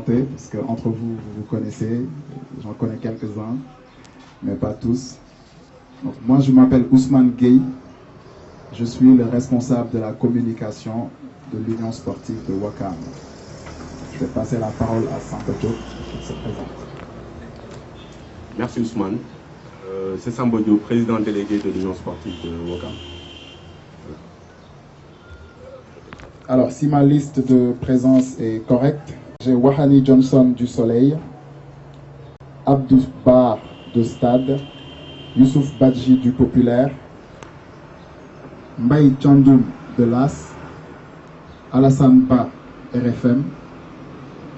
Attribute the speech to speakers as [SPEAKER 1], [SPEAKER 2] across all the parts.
[SPEAKER 1] présenter, parce qu'entre vous, vous connaissez, j'en connais quelques-uns, mais pas tous. Donc, moi, je m'appelle Ousmane Gueye, je suis le responsable de la communication de l'Union sportive de Ouakam. Je vais passer la parole à Samba Diop, qui se présente.
[SPEAKER 2] Merci Ousmane. C'est Samba Diop, président délégué de l'Union sportive de Ouakam.
[SPEAKER 1] Alors, si ma liste de présence est correcte, j'ai Wahani Johnson du Soleil, Abdou Bar de Stade, Youssouf Badji du Populaire, Mbaye Tchandoum de l'AS, Alassane Ba RFM,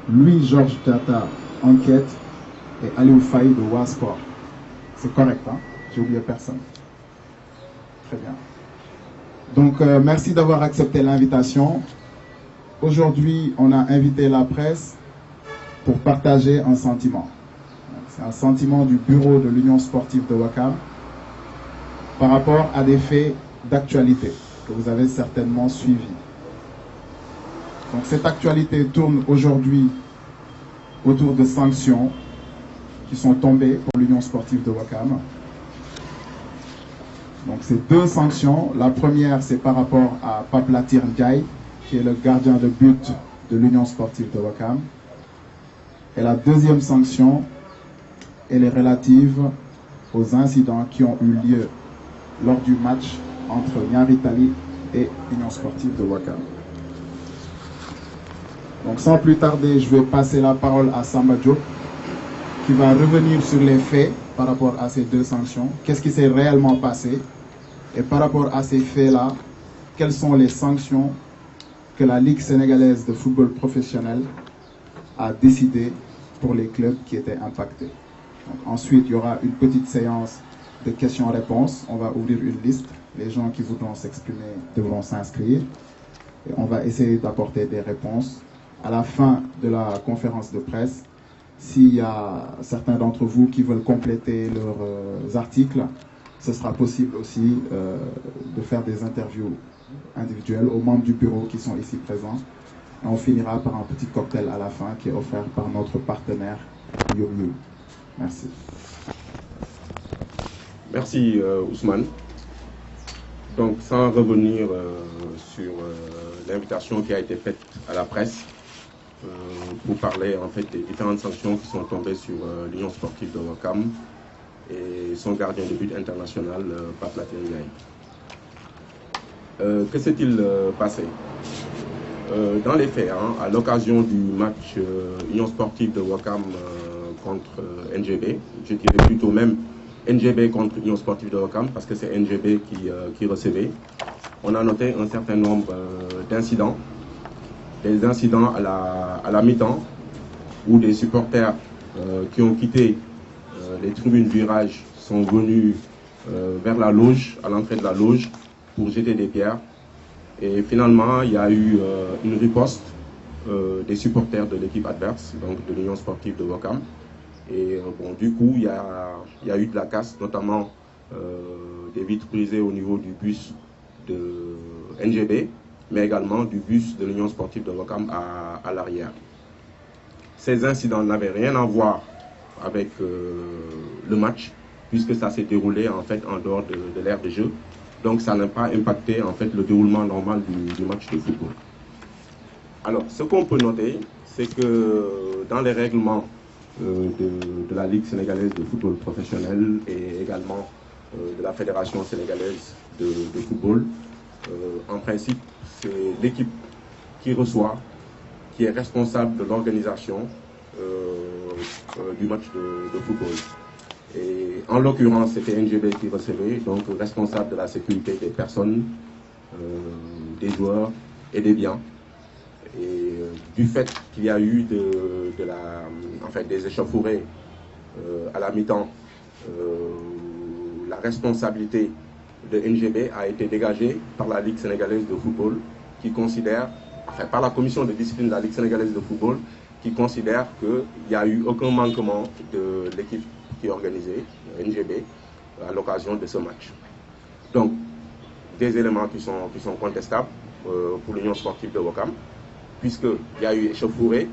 [SPEAKER 1] Louis-Georges Tata Enquête et Aliou Faye de Wasport. C'est correct, hein? J'ai oublié personne. Très bien. Donc, merci d'avoir accepté l'invitation. Aujourd'hui, on a invité la presse pour partager un sentiment. C'est un sentiment du bureau de l'Union sportive de Ouakam par rapport à des faits d'actualité que vous avez certainement suivis. Donc, cette actualité tourne aujourd'hui autour de sanctions qui sont tombées pour l'Union sportive de Ouakam. Donc, c'est deux sanctions. La première, c'est par rapport à Pape-Latir Ndiaye, qui est le gardien de but de l'Union sportive de Ouakam. Et la deuxième sanction, elle est relative aux incidents qui ont eu lieu lors du match entre Nyari Tali et l'Union sportive de Ouakam. Donc, sans plus tarder, je vais passer la parole à Samba Diop, qui va revenir sur les faits par rapport à ces deux sanctions. Qu'est-ce qui s'est réellement passé? Et par rapport à ces faits-là, quelles sont les sanctions que la Ligue sénégalaise de football professionnel a décidé pour les clubs qui étaient impactés? Donc, ensuite, il y aura une petite séance de questions-réponses. On va ouvrir une liste. Les gens qui voudront s'exprimer devront s'inscrire. Et on va essayer d'apporter des réponses. À la fin de la conférence de presse, s'il y a certains d'entre vous qui veulent compléter leurs articles, ce sera possible aussi de faire des interviews individuelles aux membres du bureau qui sont ici présents. Et on finira par un petit cocktail à la fin qui est offert par notre partenaire Yum Yum. Merci.
[SPEAKER 2] Merci Ousmane. Donc, sans revenir sur l'invitation qui a été faite à la presse pour parler en fait des différentes sanctions qui sont tombées sur l'Union sportive de Ouakam et son gardien de but international, Pape-Latir Ndiaye. Que s'est-il passé? Dans les faits, hein, à l'occasion du match Union sportive de Ouakam contre NGB, je dirais plutôt même NGB contre Union sportive de Ouakam, parce que c'est NGB qui recevait, on a noté un certain nombre d'incidents. Des incidents à la mi-temps, où des supporters qui ont quitté les tribunes virage sont venus vers la loge, à l'entrée de la loge, pour jeter des pierres. Et finalement, il y a eu une riposte des supporters de l'équipe adverse, donc de l'Union sportive de Ouakam. Et bon, du coup, il y a eu de la casse, notamment des vitres brisées au niveau du bus de NGB, mais également du bus de l'Union sportive de Ouakam à l'arrière. Ces incidents n'avaient rien à voir avec le match, puisque ça s'est déroulé en fait en dehors de l'aire de jeu. Donc ça n'a pas impacté en fait le déroulement normal du match de football. Alors, ce qu'on peut noter, c'est que dans les règlements de la Ligue sénégalaise de football professionnel et également de la Fédération sénégalaise de football, en principe, c'est l'équipe qui reçoit, qui est responsable de l'organisation du match de football. Et en l'occurrence, c'était NGB qui recevait, donc responsable de la sécurité des personnes, des joueurs et des biens. Et du fait qu'il y a eu des échauffourées à la mi-temps, la responsabilité de NGB a été dégagée par la Ligue sénégalaise de football, qui considère, par la commission de discipline de la Ligue sénégalaise de football, qui considère qu'il n'y a eu aucun manquement de l'équipe qui est organisée, NGB, à l'occasion de ce match. Donc, des éléments qui sont contestables pour l'Union sportive de Ouakam, puisqu'il y a eu échauffourée,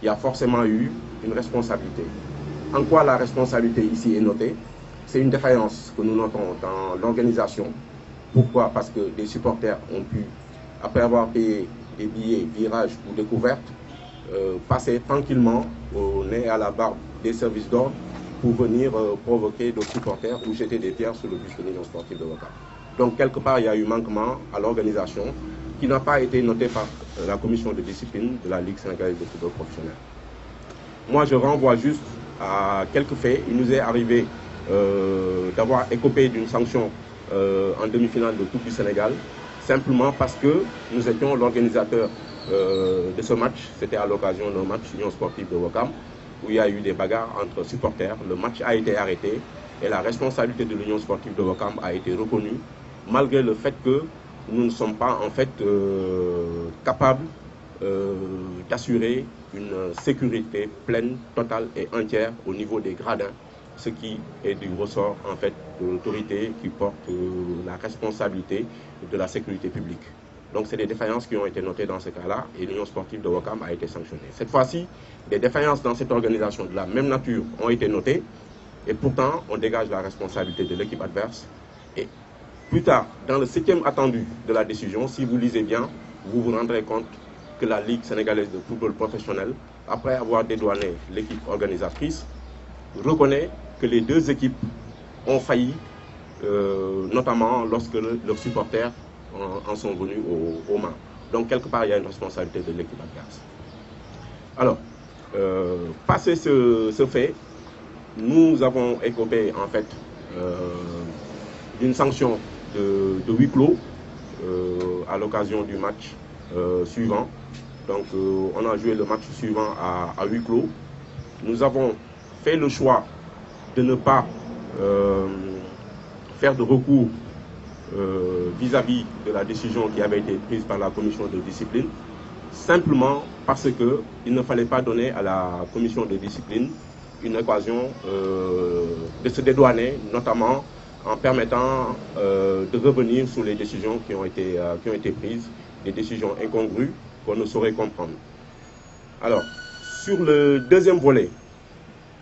[SPEAKER 2] il y a forcément eu une responsabilité. En quoi la responsabilité ici est notée? C'est une défaillance que nous notons dans l'organisation. Pourquoi? Parce que des supporters ont pu, après avoir payé des billets, virages ou découvertes, passer tranquillement au nez à la barbe des services d'ordre pour venir provoquer d'autres supporters ou jeter des pierres sur le bus de l'Union sportive de Ouakam. Donc quelque part, il y a eu manquement à l'organisation qui n'a pas été noté par la commission de discipline de la Ligue sénégalaise de football professionnel. Moi, je renvoie juste à quelques faits. Il nous est arrivé d'avoir écopé d'une sanction en demi-finale de Coupe du Sénégal, simplement parce que nous étions l'organisateur de ce match. C'était à l'occasion d'un match Union sportive de Ouakam, où il y a eu des bagarres entre supporters. Le match a été arrêté et la responsabilité de l'Union sportive de Ouakam a été reconnue, malgré le fait que nous ne sommes pas en fait capables d'assurer une sécurité pleine, totale et entière au niveau des gradins, ce qui est du ressort en fait de l'autorité qui porte la responsabilité de la sécurité publique. Donc c'est des défaillances qui ont été notées dans ce cas-là et l'Union sportive de Ouakam a été sanctionnée. Cette fois-ci, des défaillances dans cette organisation de la même nature ont été notées et pourtant on dégage la responsabilité de l'équipe adverse. Et plus tard, dans le 7e attendu de la décision, si vous lisez bien, vous vous rendrez compte que la Ligue sénégalaise de football professionnel, après avoir dédouané l'équipe organisatrice, reconnaît que les deux équipes ont failli, notamment lorsque leurs supporters en sont venus aux mains. Donc quelque part, il y a une responsabilité de l'équipe adverse. Alors, passé ce fait, nous avons écopé en fait d'une sanction de huis clos à l'occasion du match suivant. Donc on a joué le match suivant à huis clos. Nous avons fait le choix de ne pas faire de recours vis-à-vis de la décision qui avait été prise par la commission de discipline, simplement parce qu'il ne fallait pas donner à la commission de discipline une occasion de se dédouaner, notamment en permettant de revenir sur les décisions qui ont été prises, des décisions incongrues qu'on ne saurait comprendre. Alors, sur le deuxième volet,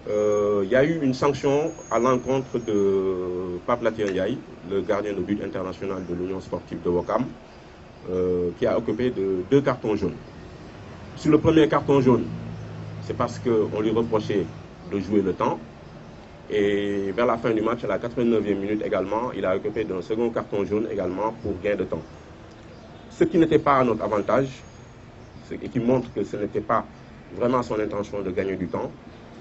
[SPEAKER 2] il y a eu une sanction à l'encontre de Pape Latir Ndiaye, le gardien de but international de l'Union sportive de Ouakam, qui a occupé de 2 cartons jaunes. Sur le premier carton jaune, c'est parce qu'on lui reprochait de jouer le temps. Et vers la fin du match, à la 89e minute également, il a occupé d'un second carton jaune également pour gain de temps. Ce qui n'était pas à notre avantage, et qui montre que ce n'était pas vraiment son intention de gagner du temps,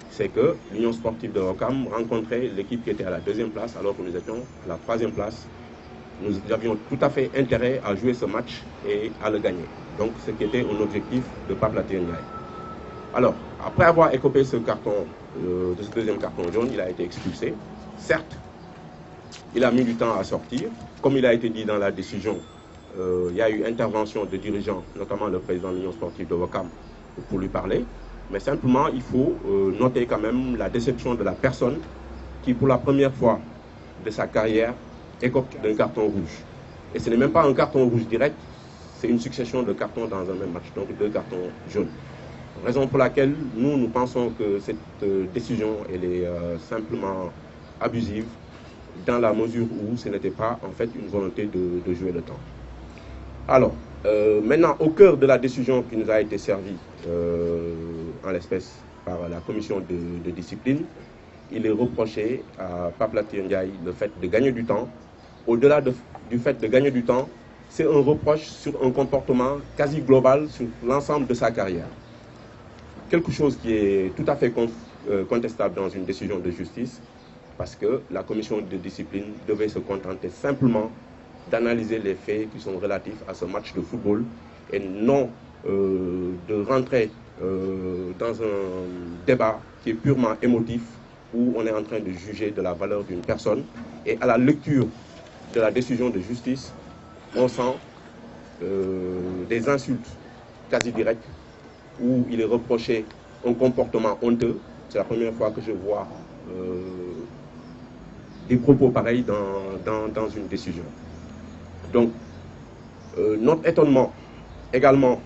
[SPEAKER 2] c'est que l'Union sportive de Ouakam rencontrait l'équipe qui était à la 2e place alors que nous étions à la 3e place. Nous avions tout à fait intérêt à jouer ce match et à le gagner. Donc ce qui était un objectif de Pape Latir Ndiaye. Alors, après avoir écopé ce carton, de ce deuxième carton jaune, il a été expulsé. Certes, il a mis du temps à sortir. Comme il a été dit dans la décision, il y a eu intervention de dirigeants, notamment le président de l'Union sportive de Ouakam, pour lui parler. Mais simplement, il faut noter quand même la déception de la personne qui, pour la première fois de sa carrière, écope d'un carton rouge. Et ce n'est même pas un carton rouge direct, c'est une succession de cartons dans un même match, donc 2 cartons jaunes. Raison pour laquelle nous pensons que cette décision elle est simplement abusive dans la mesure où ce n'était pas en fait une volonté de jouer le temps. Alors, maintenant, au cœur de la décision qui nous a été servie en l'espèce par la commission de discipline, il est reproché à Pape Latir Ndiaye le fait de gagner du temps. Au-delà du fait de gagner du temps, c'est un reproche sur un comportement quasi global sur l'ensemble de sa carrière. Quelque chose qui est tout à fait contestable dans une décision de justice, parce que la commission de discipline devait se contenter simplement d'analyser les faits qui sont relatifs à ce match de football et non de rentrer dans un débat qui est purement émotif où on est en train de juger de la valeur d'une personne. Et à la lecture de la décision de justice, on sent des insultes quasi directes où il est reproché un comportement honteux. C'est la première fois que je vois des propos pareils dans une décision. Donc, notre étonnement également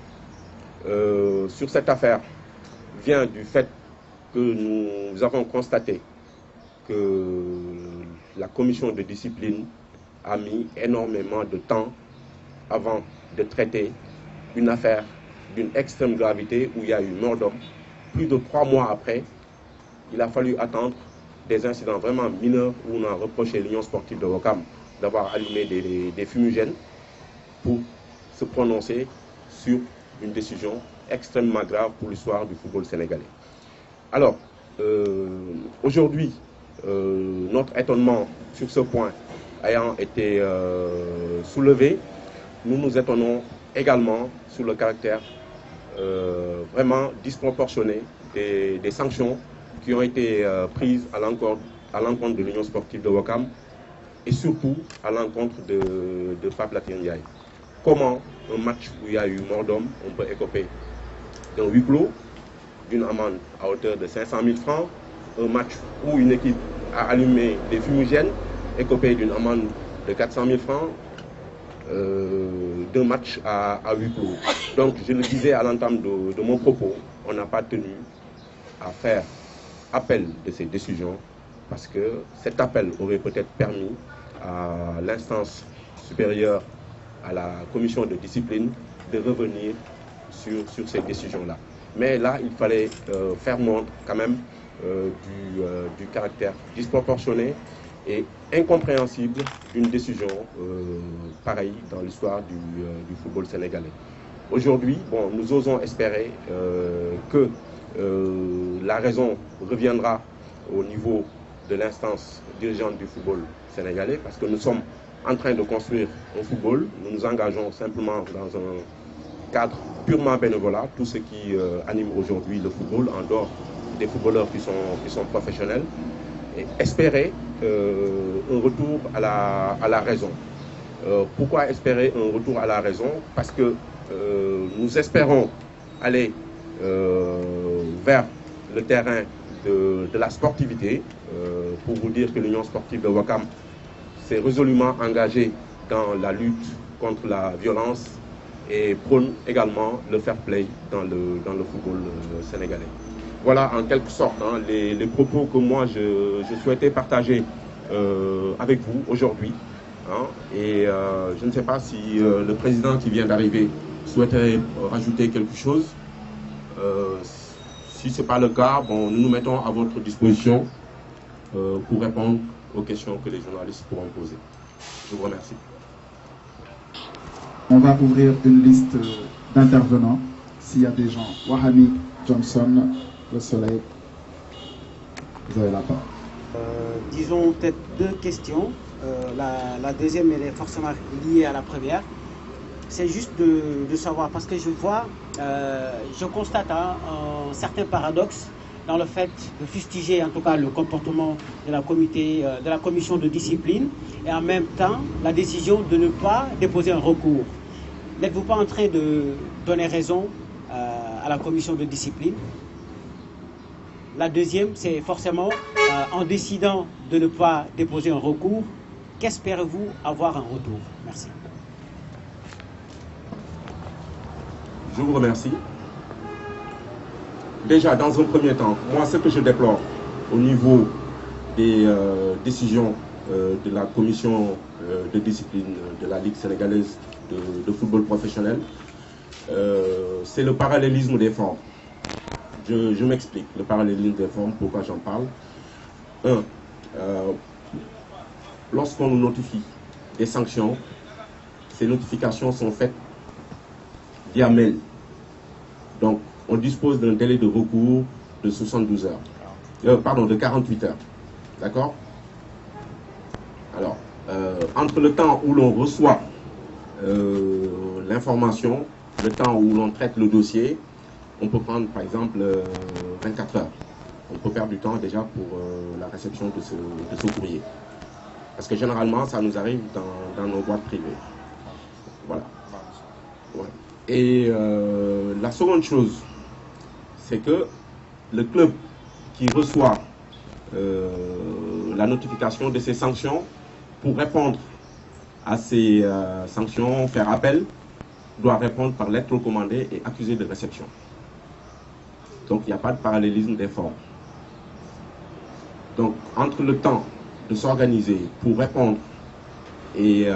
[SPEAKER 2] sur cette affaire vient du fait que nous avons constaté que la commission de discipline a mis énormément de temps avant de traiter une affaire d'une extrême gravité où il y a eu mort d'homme. Plus de 3 mois après, il a fallu attendre des incidents vraiment mineurs où on a reproché l'Union sportive de Ouakam d'avoir allumé des fumigènes pour se prononcer sur une décision extrêmement grave pour l'histoire du football sénégalais. Alors, aujourd'hui, notre étonnement sur ce point ayant été soulevé, nous nous étonnons également sur le caractère vraiment disproportionné des sanctions qui ont été prises à l'encontre de l'Union sportive de Ouakam et surtout à l'encontre de Pape Latien Ndiaye. Comment un match où il y a eu mort d'homme, on peut écoper d'un huis clos, d'une amende à hauteur de 500 000 francs, un match où une équipe a allumé des fumigènes, écopé d'une amende de 400 000 francs, d'un match à huis clos. Donc, je le disais à l'entame de mon propos, on n'a pas tenu à faire appel de ces décisions parce que cet appel aurait peut-être permis à l'instance supérieure, à la commission de discipline, de revenir sur ces décisions-là. Mais là, il fallait faire montre quand même du caractère disproportionné et incompréhensible d'une décision pareille dans l'histoire du football sénégalais. Aujourd'hui, bon, nous osons espérer que la raison reviendra au niveau de l'instance dirigeante du football sénégalais parce que nous sommes en train de construire un football. Nous nous engageons simplement dans un cadre purement bénévolat, tout ce qui anime aujourd'hui le football en dehors des footballeurs qui sont professionnels, et espérer un retour à la raison. Pourquoi espérer un retour à la raison? Parce que nous espérons aller vers le terrain de la sportivité, pour vous dire que l'Union sportive de Ouakam s'est résolument engagée dans la lutte contre la violence et prône également le fair play dans le football sénégalais. Voilà en quelque sorte les propos que moi je souhaitais partager avec vous aujourd'hui. Et je ne sais pas si le président qui vient d'arriver souhaiterait rajouter quelque chose. Si ce n'est pas le cas, bon, nous nous mettons à votre disposition pour répondre aux questions que les journalistes pourront poser. Je vous remercie.
[SPEAKER 1] On va ouvrir une liste d'intervenants. S'il y a des gens, Wahami, Johnson, Le Soleil, vous avez la parole.
[SPEAKER 3] Disons peut-être 2 questions. La deuxième, elle est forcément liée à la première. C'est juste de savoir, parce que je constate un certain paradoxe dans le fait de fustiger en tout cas le comportement de la commission de discipline et en même temps la décision de ne pas déposer un recours. N'êtes-vous pas en train de donner raison à la commission de discipline? La deuxième, c'est forcément en décidant de ne pas déposer un recours, qu'espérez-vous avoir un retour? Merci.
[SPEAKER 2] Je vous remercie. Déjà, dans un premier temps, moi, ce que je déplore au niveau des décisions de la commission de discipline de la Ligue sénégalaise de football professionnel, c'est le parallélisme des formes. Je m'explique, le parallélisme des formes, pourquoi j'en parle. Lorsqu'on nous notifie des sanctions, ces notifications sont faites via mail. Donc, on dispose d'un délai de recours de 72 heures. Pardon, de 48 heures. D'accord? Alors, entre le temps où l'on reçoit l'information, le temps où l'on traite le dossier, on peut prendre par exemple 24 heures. On peut perdre du temps déjà pour la réception de ce courrier. Parce que généralement, ça nous arrive dans nos boîtes privées. Voilà. Ouais. Et la seconde chose, c'est que le club qui reçoit la notification de ces sanctions, pour répondre à ces sanctions, faire appel, doit répondre par lettre recommandée et accusé de réception. Donc il n'y a pas de parallélisme des formes. Donc entre le temps de s'organiser pour répondre et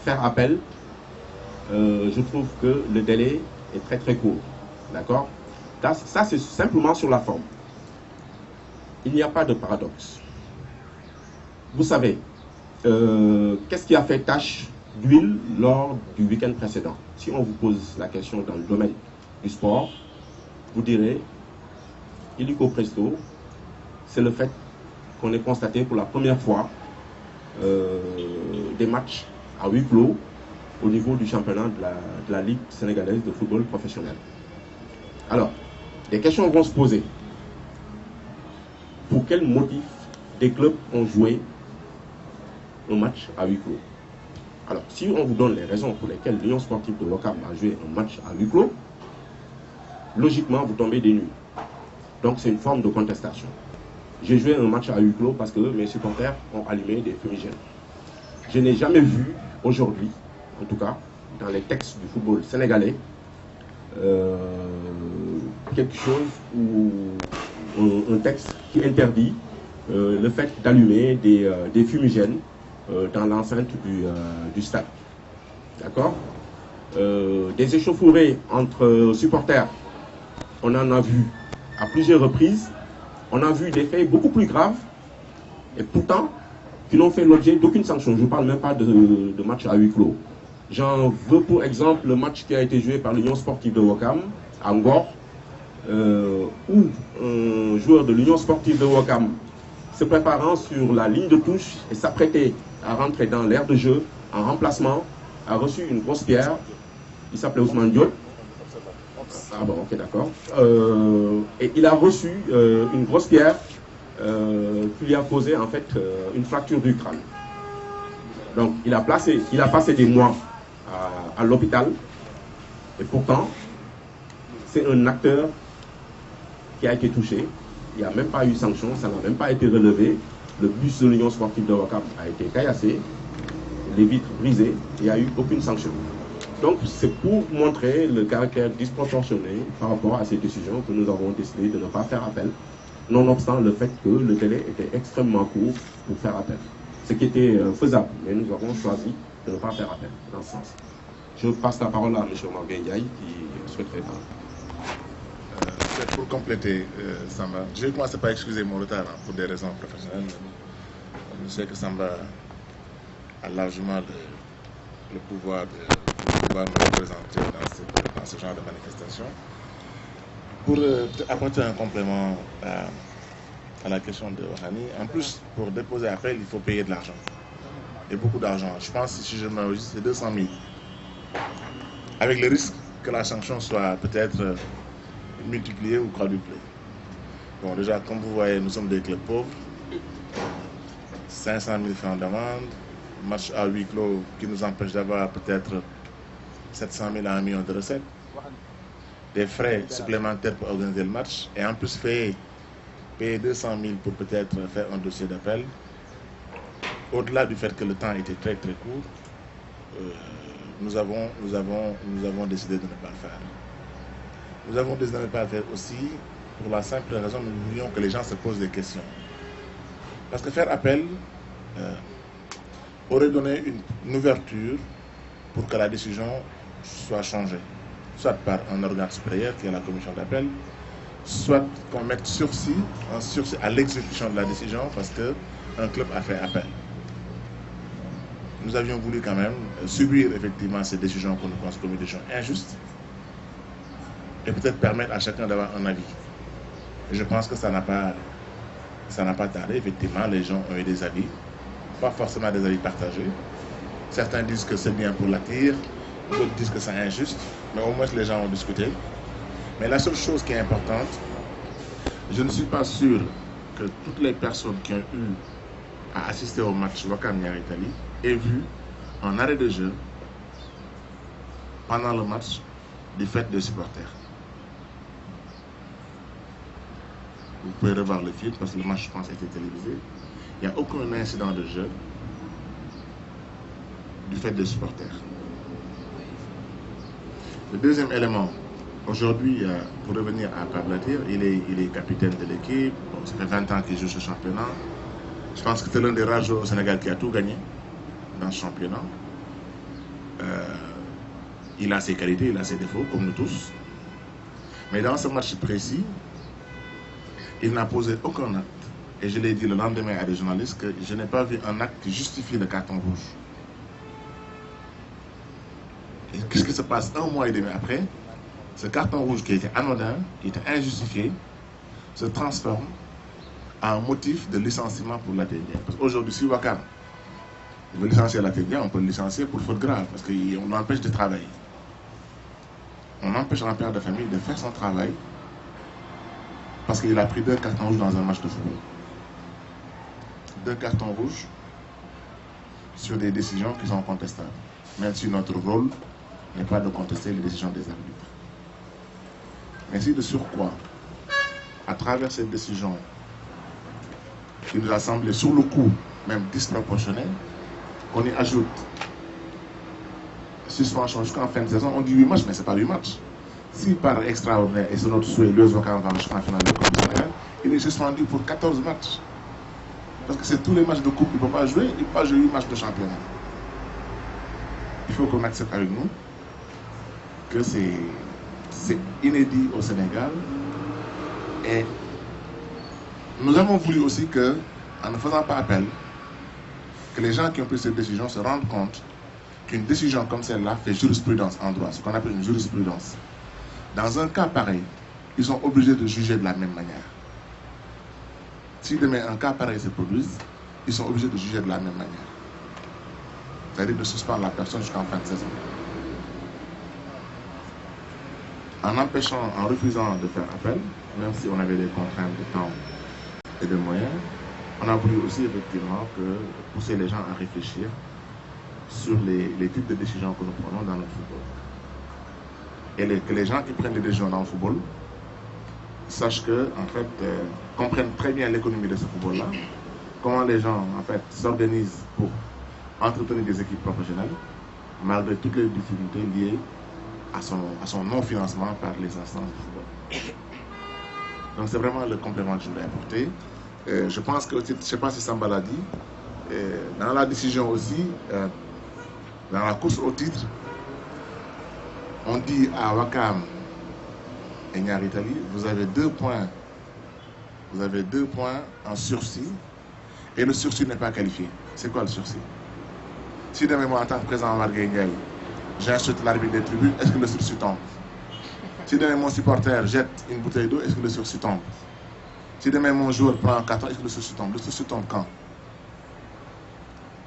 [SPEAKER 2] faire appel, je trouve que le délai est très très court. D'accord? Ça c'est simplement sur la forme. Il n'y a pas de paradoxe. Vous savez, qu'est-ce qui a fait tache d'huile lors du week-end précédent? Si on vous pose la question dans le domaine du sport, vous direz, illico presto, c'est le fait qu'on ait constaté pour la première fois des matchs à huis clos au niveau du championnat de la Ligue sénégalaise de football professionnel. Alors, des questions vont se poser. Pour quel motif des clubs ont joué un match à huis clos? Alors, si on vous donne les raisons pour lesquelles l'Union sportive de Ouakam a joué un match à huis clos, logiquement, vous tombez des nues. Donc, c'est une forme de contestation. J'ai joué un match à huis clos parce que mes supporters ont allumé des fumigènes. Je n'ai jamais vu aujourd'hui, en tout cas, dans les textes du football sénégalais, quelque chose ou un texte qui interdit le fait d'allumer des fumigènes dans l'enceinte du stade. D'accord? Des échauffourées entre supporters, on en a vu à plusieurs reprises. On a vu des faits beaucoup plus graves et pourtant qui n'ont fait l'objet d'aucune sanction. Je ne parle même pas de match à huis clos. J'en veux pour exemple le match qui a été joué par l'Union sportive de Ouakam à Ngor, où un joueur de l'Union sportive de Ouakam, se préparant sur la ligne de touche et s'apprêtait à rentrer dans l'aire de jeu en remplacement, a reçu une grosse pierre. Il s'appelait Ousmane Diop. Ah bon, ok, d'accord. Et il a reçu une grosse pierre qui lui a causé en fait une fracture du crâne. Donc il a passé des mois à l'hôpital et pourtant c'est un acteur qui a été touché. Il n'y a même pas eu sanction, ça n'a même pas été relevé. Le bus de l'Union sportive de Ouakam a été caillassé, les vitres brisées, il n'y a eu aucune sanction. Donc c'est pour montrer le caractère disproportionné par rapport à ces décisions que nous avons décidé de ne pas faire appel, nonobstant le fait que le délai était extrêmement court pour faire appel. Ce qui était faisable, mais nous avons choisi de ne pas faire appel dans ce sens. Je passe la parole à M. Morgan Ndiaye qui souhaiterait parler.
[SPEAKER 4] Pour compléter, Samba, je vais commencer par excuser mon retard pour des raisons professionnelles. Je sais que Samba a largement le pouvoir de me représenter dans ce genre de manifestation. Pour apporter un complément à la question de Ohani, en plus, pour déposer appel, il faut payer de l'argent. Et beaucoup d'argent. Je pense, si je me c'est 200 000. Avec le risque que la sanction soit peut-être multipliée ou quadruplée. Bon, déjà, comme vous voyez, nous sommes des clubs pauvres. 500 000 francs d'amende, match à huis clos qui nous empêche d'avoir peut-être 700 000 à 1 million de recettes, des frais supplémentaires pour organiser le match, et en plus payer 200 000 pour peut-être faire un dossier d'appel. Au-delà du fait que le temps était très très court, nous avons décidé de ne pas le faire. Nous avons décidé de ne pas le faire aussi pour la simple raison que nous voulions que les gens se posent des questions. Parce que faire appel aurait donné une ouverture pour que la décision soit changée, soit par un organe supérieur qui est la commission d'appel, soit qu'on mette un sursis à l'exécution de la décision parce qu'un club a fait appel. Nous avions voulu quand même subir effectivement ces décisions que nous considérons comme des décisions injustes et peut-être permettre à chacun d'avoir un avis. Et je pense que ça n'a pas tardé. Effectivement, les gens ont eu des avis, pas forcément des avis partagés. Certains disent que c'est bien pour la tire, d'autres disent que c'est injuste, mais au moins les gens ont discuté. Mais la seule chose qui est importante, je ne suis pas sûr que toutes les personnes qui ont eu à assister au match Ouakam Niary Tally aient vu un arrêt de jeu pendant le match du fait des supporters. Vous pouvez revoir le film parce que le match, je pense, a été télévisé. Il n'y a aucun incident de jeu du fait des supporters. Le deuxième élément, Aujourd'hui, pour revenir à Pablatir, il est capitaine de l'équipe. Bon, ça fait 20 ans qu'il joue ce championnat. Je pense que c'est l'un des rares joueurs au Sénégal qui a tout gagné dans ce championnat. Il a ses qualités, il a ses défauts, comme nous tous. Mais dans ce match précis, il n'a posé aucun acte. Et je l'ai dit le lendemain à des journalistes que je n'ai pas vu un acte qui justifie le carton rouge. Et qu'est-ce qui se passe un mois et demi après? Ce carton rouge qui était anodin, qui était injustifié, se transforme en motif de licenciement pour l'ATD. Parce qu'aujourd'hui, si Ouakam veut licencier l'ATD, on peut le licencier pour faute grave, parce qu'on l'empêche de travailler. On empêche un père de famille de faire son travail parce qu'il a pris 2 cartons rouges dans un match de football. 2 cartons rouges sur des décisions qui sont contestables, même si notre rôle n'est pas de contester les décisions des arbitres. Mais si de surcroît, à travers cette décision, qui nous a semblé sur le coup même disproportionnée, on y ajoute suspension jusqu'en fin de saison, on dit 8 matchs, mais ce n'est pas 8 matchs. Si par extraordinaire, et c'est notre souhait, le Ouakam va jusqu'en finale de Coupe du Sénégal, il est suspendu pour 14 matchs. Parce que c'est tous les matchs de coupe, il ne peut pas jouer, il ne peut pas jouer 8 matchs de championnat. Il faut qu'on accepte avec nous que c'est inédit au Sénégal. Et nous avons voulu aussi que, en ne faisant pas appel, que les gens qui ont pris cette décision se rendent compte qu'une décision comme celle-là fait jurisprudence en droit, ce qu'on appelle une jurisprudence. Dans un cas pareil, ils sont obligés de juger de la même manière. Si demain un cas pareil se produit, ils sont obligés de juger de la même manière. C'est-à-dire de suspendre la personne jusqu'en fin de saison. En empêchant, en refusant de faire appel, même si on avait des contraintes de temps et de moyens, on a voulu aussi effectivement pousser les gens à réfléchir sur les types de décisions que nous prenons dans notre football. Et que les gens qui prennent les décisions dans le football sachent que, en fait, comprennent très bien l'économie de ce football-là, comment les gens, en fait, s'organisent pour entretenir des équipes professionnelles, malgré toutes les difficultés liées à son non-financement par les instances du football. Donc c'est vraiment le complément que je voulais apporter. Je pense que, je ne sais pas si Samba l'a dit, dans la décision aussi, dans la course au titre, on dit à Ouakam et Niary Tally, vous avez 2 points. Vous avez 2 points en sursis et le sursis n'est pas qualifié. C'est quoi le sursis? Si demain moi en tant que président Marguerite Ndiaye, j'insulte l'arbitre des tribunes, est-ce que le sursis tombe? Si demain mon supporter jette une bouteille d'eau, est-ce que le sursis tombe? Si demain mon joueur prend un carton, est-ce que le sursis tombe? Le sursis tombe quand?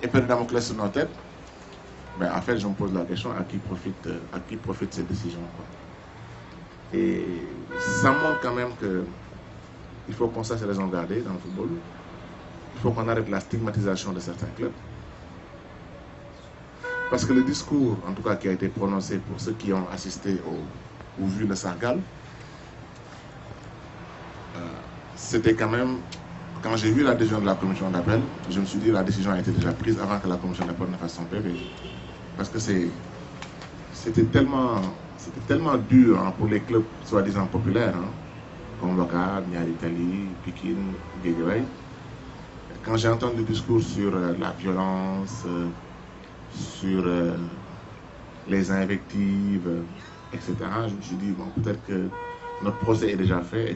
[SPEAKER 4] Épée de Damoclès sur nos têtes. Ben, en fait, je me pose la question à qui profite cette décision, quoi. Et ça montre quand même qu'il faut qu'on sache raison garder dans le football. Il faut qu'on arrête la stigmatisation de certains clubs. Parce que le discours, en tout cas, qui a été prononcé pour ceux qui ont assisté au vu de Sargal, c'était quand même, quand j'ai vu la décision de la commission d'appel, je me suis dit que la décision a été déjà prise avant que la commission d'appel ne fasse son PV. Parce que c'était tellement dur, hein, pour les clubs soi-disant populaires, hein, comme Ouakam, Niary Tally, Pikine, Guédiawaye. Quand j'ai entendu le discours sur la violence, sur les invectives, etc., je me suis dit, bon, peut-être que notre procès est déjà fait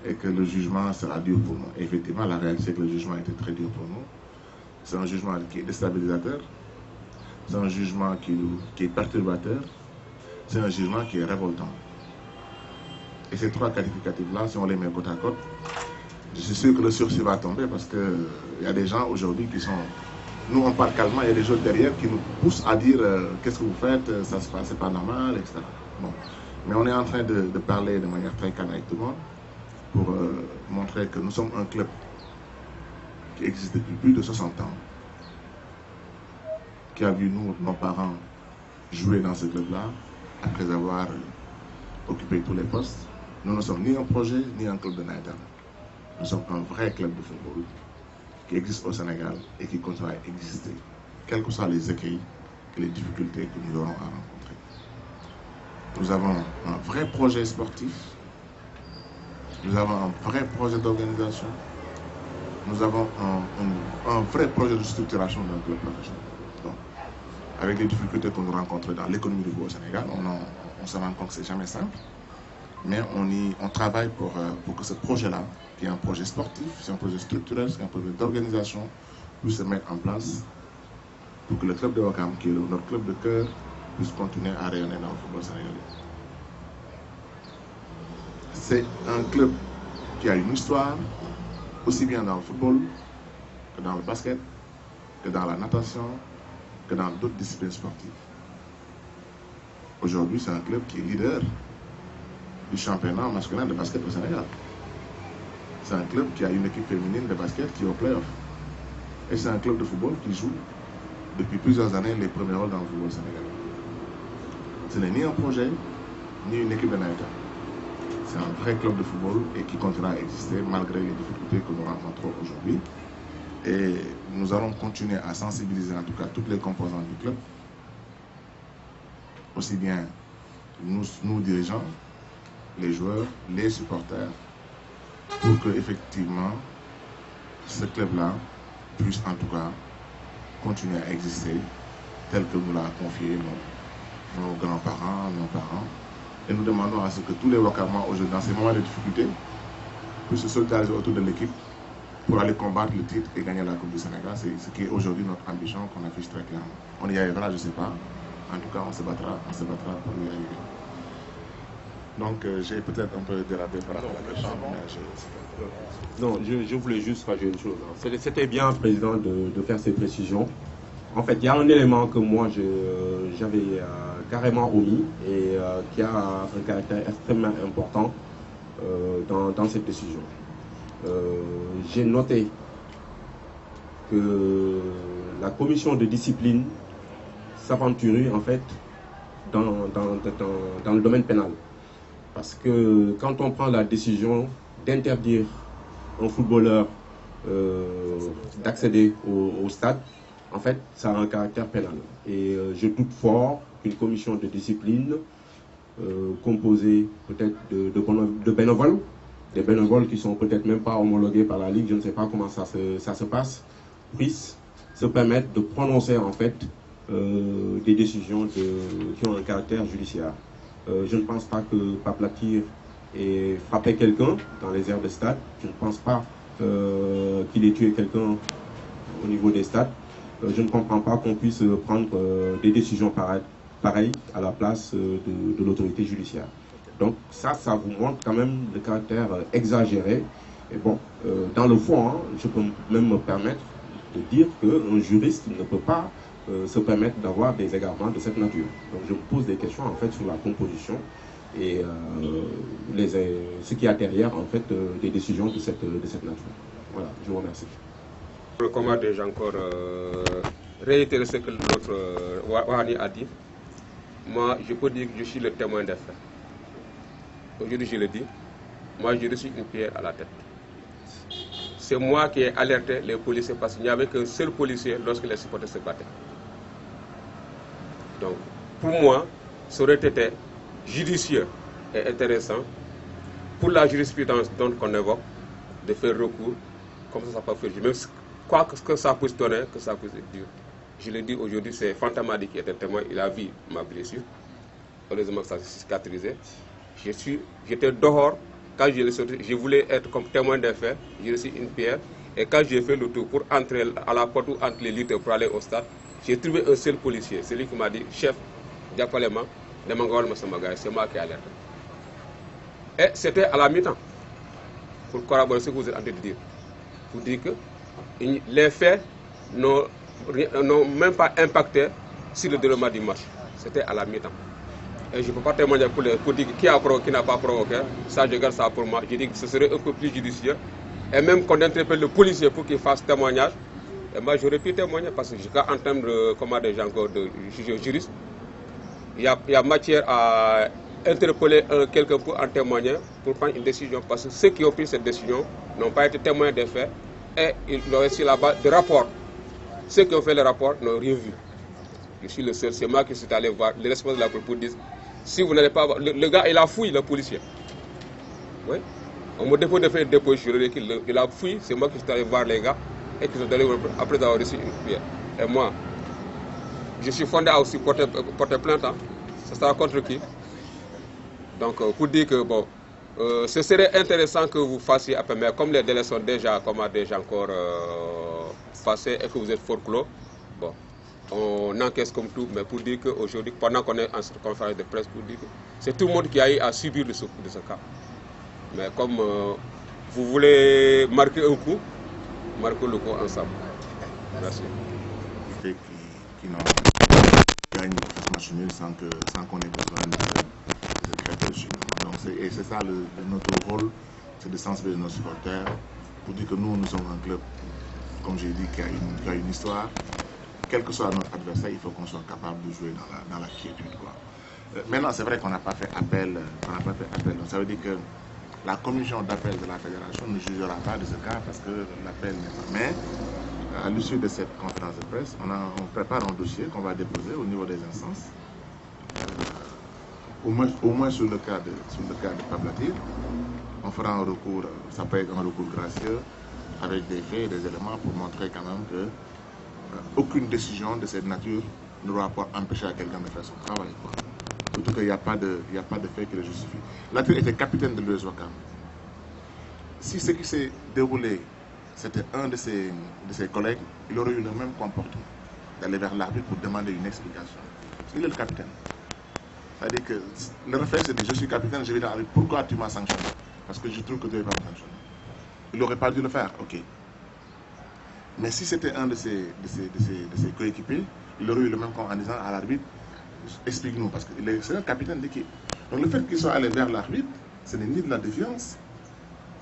[SPEAKER 4] et que le jugement sera dur pour nous. Et effectivement, la réalité, c'est que le jugement était très dur pour nous. C'est un jugement qui est déstabilisateur, c'est un jugement qui est perturbateur, c'est un jugement qui est révoltant. Et ces 3 qualificatifs-là, si on les met côte à côte, je suis sûr que le sursis va tomber parce qu'il y a des gens aujourd'hui qui sont... Nous, on parle calmement, il y a des gens derrière qui nous poussent à dire qu'est-ce que vous faites, ça se passe, c'est pas normal, etc. Bon. Mais on est en train de parler de manière très calme avec tout le monde pour montrer que nous sommes un club qui existe depuis plus de 60 ans, qui a vu nos parents jouer dans ce club-là après avoir occupé tous les postes. Nous ne sommes ni un projet, ni un club de Naïdam. Nous sommes un vrai club de football qui existe au Sénégal et qui continue à exister, quels que soient les écueils et les difficultés que nous aurons à rencontrer. Nous avons un vrai projet sportif, nous avons un vrai projet d'organisation, nous avons un vrai projet de structuration d'un club professionnel. Donc, avec les difficultés que nous rencontrons dans l'économie du football au Sénégal, on se rend compte que c'est jamais simple, mais on travaille pour que ce projet-là, qui est un projet sportif, c'est un projet structurel, c'est un projet d'organisation, puisse se mettre en place pour que le club de Ouakam, qui est notre club de cœur, puisse continuer à rayonner dans le football sénégalais. C'est un club qui a une histoire, aussi bien dans le football, que dans le basket, que dans la natation, que dans d'autres disciplines sportives. Aujourd'hui, c'est un club qui est leader du championnat masculin de basket au Sénégal. C'est un club qui a une équipe féminine de basket qui est au play-off. Et c'est un club de football qui joue depuis plusieurs années les premiers rôles dans le football sénégalais. Ce n'est ni un projet, ni une équipe de naïta. C'est un vrai club de football et qui continuera à exister malgré les difficultés que nous rencontrons aujourd'hui. Et nous allons continuer à sensibiliser en tout cas toutes les composantes du club, aussi bien nous dirigeants, les joueurs, les supporters, pour que effectivement ce club-là puisse en tout cas continuer à exister tel que nous l'a confié nos grands-parents, nos parents. Et nous demandons à ce que tous les Ouakamois aujourd'hui, dans ces moments de difficulté, puissent se solidariser autour de l'équipe pour aller combattre le titre et gagner la Coupe du Sénégal. C'est ce qui est aujourd'hui notre ambition qu'on affiche très clairement. On y arrivera, je ne sais pas. En tout cas, on se battra pour y arriver. Donc, j'ai peut-être un peu dérapé par rapport à l'échange, mais
[SPEAKER 2] Non, je voulais juste rajouter une chose. C'était bien, Président, de faire ces précisions. En fait, il y a un élément que moi, j'avais carrément omis et qui a un caractère extrêmement important dans cette décision. J'ai noté que la commission de discipline s'aventurait en fait dans le domaine pénal. Parce que quand on prend la décision d'interdire un footballeur d'accéder au stade, en fait, ça a un caractère pénal. Et je doute fort qu'une commission de discipline composée peut-être de bénévoles, des bénévoles qui sont peut-être même pas homologués par la Ligue, je ne sais pas comment ça se passe, puissent se permettre de prononcer en fait des décisions qui ont un caractère judiciaire. Je ne pense pas que Paplatir ait frappé quelqu'un dans les aires de stade. Je ne pense pas qu'il ait tué quelqu'un au niveau des stades. Je ne comprends pas qu'on puisse prendre des décisions pareilles à la place de l'autorité judiciaire. Donc ça vous montre quand même le caractère exagéré. Et bon, dans le fond, je peux même me permettre de dire qu'un juriste ne peut pas se permettre d'avoir des égarements de cette nature. Donc je me pose des questions en fait sur la composition et ce qu'il y a derrière en fait des décisions de cette nature. Voilà, je vous remercie.
[SPEAKER 5] Comment déjà encore réitérer ce que l'autre Wahani a dit. Moi, je peux dire que je suis le témoin des faits. Aujourd'hui, je le dis, moi, j'ai reçu une pierre à la tête. C'est moi qui ai alerté les policiers parce qu'il n'y avait qu'un seul policier lorsque les supporters se battaient. Donc, pour moi, ça aurait été judicieux et intéressant pour la jurisprudence dont on évoque de faire recours, comme ça peut faire. Même quoi que ça puisse donner, que ça puisse dire. Je le dis aujourd'hui, c'est Fantamadi qui est un témoin, il a vu ma blessure. Heureusement que ça s'est cicatrisé. J'étais dehors, quand je voulais être comme témoin des faits, j'ai reçu une pierre. Et quand j'ai fait le tour pour entrer à la porte ou entre les lutteurs pour aller au stade, j'ai trouvé un seul policier, celui qui m'a dit, chef, Diapalema, c'est moi qui ai alerté. Et c'était à la mi-temps, pour corroborer ce que vous êtes en train de dire. Pour dire que les faits n'ont même pas impacté sur le déroulement du match. C'était à la mi-temps. Et je ne peux pas témoigner pour dire qui a provoqué, qui n'a pas provoqué. Ça, je garde ça pour moi. Je dis que ce serait un peu plus judicieux. Et même qu'on interpelle le policier pour qu'il fasse témoignage. Et moi, j'aurais pu témoigner parce que en termes de juriste, il y a matière à interpeller quelqu'un pour en témoigner, pour prendre une décision. Parce que ceux qui ont pris cette décision n'ont pas été témoins des faits et ils ont reçu là-bas des rapports. Ceux qui ont fait les rapports n'ont rien vu. Je suis le seul, c'est moi qui suis allé voir les responsables de la police pour dire Si vous n'allez pas avoir... Le gars, il a fouillé, le policier. Oui. On me dépose de faire un dépôt juridique, il a fouillé, c'est moi qui suis allé voir les gars et qui sont allés après avoir reçu une pierre. Et moi, je suis fondé à aussi porter plainte. Hein. Ça sera contre qui? Donc, pour dire que, bon, ce serait intéressant que vous fassiez appel, mais comme les délais sont déjà encore passés et que vous êtes fort clos, bon, on encaisse comme tout, mais pour dire qu'aujourd'hui, pendant qu'on est en cette conférence de presse, pour dire que c'est tout le monde qui a eu à subir de ce cas. Mais comme vous voulez marquer un coup, marquez le coup ensemble. Merci.
[SPEAKER 4] Qui gagnent ce match nul sans qu'on ait besoin de créer dessus. Donc c'est ça notre rôle, c'est de sensibiliser nos supporters pour dire que nous sommes un club, comme j'ai dit, qui a une histoire. Quel que soit notre adversaire, il faut qu'on soit capable de jouer dans la quiétude. Maintenant, c'est vrai qu'on n'a pas fait appel. Donc, ça veut dire que la commission d'appel de la fédération ne jugera pas de ce cas parce que l'appel n'est pas. Mais à l'issue de cette conférence de presse, on prépare un dossier qu'on va déposer au niveau des instances. Au moins sur le cas de Pablatir, on fera un recours, ça peut être un recours gracieux avec des faits et des éléments pour montrer quand même que aucune décision de cette nature ne doit pas empêcher à quelqu'un de faire son travail. Surtout qu'il n'y a pas de fait qui le justifie. Latir était capitaine de l'US Ouakam. Si ce qui s'est déroulé, c'était un de ses collègues, il aurait eu le même comportement d'aller vers l'arbitre pour demander une explication. Il est le capitaine. C'est-à-dire que le réflexe, c'est de je suis capitaine, je vais dire pourquoi tu m'as sanctionné? Parce que je trouve que tu n'es pas sanctionné. Il n'aurait pas dû le faire, ok. Mais si c'était un de ses coéquipiers, il aurait eu le même compte en disant à l'arbitre, explique-nous, parce que c'est un capitaine d'équipe. Donc le fait qu'il soit allé vers l'arbitre, ce n'est ni de la défiance,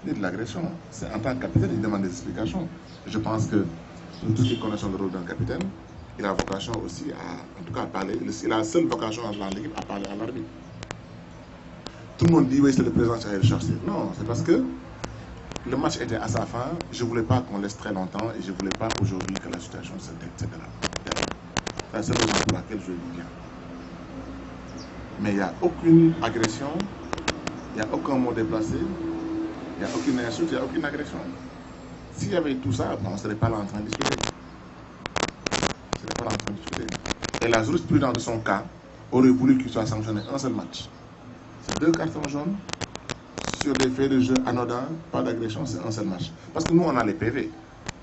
[SPEAKER 4] ni de l'agression. C'est en tant que capitaine, il demande des explications. Je pense que nous tous qui connaissons le rôle d'un capitaine, il a vocation aussi en tout cas à parler, il a la seule vocation dans l'équipe à parler à l'arbitre. Tout le monde dit oui, c'est le président qui a cherché. Non, c'est parce que le match était à sa fin, je ne voulais pas qu'on laisse très longtemps et je ne voulais pas aujourd'hui que la situation se détériore. C'est la seule raison pour laquelle je dis bien. Mais il n'y a aucune agression, il n'y a aucun mot déplacé, il n'y a aucune insulte, il n'y a aucune agression. S'il y avait tout ça, on ne serait pas là en train de discuter. Et la jurisprudence de son cas aurait voulu qu'il soit sanctionné un seul match. C'est 2 cartons jaunes. Sur des faits de jeu anodins, pas d'agression, c'est un seul match. Parce que nous, on a les PV.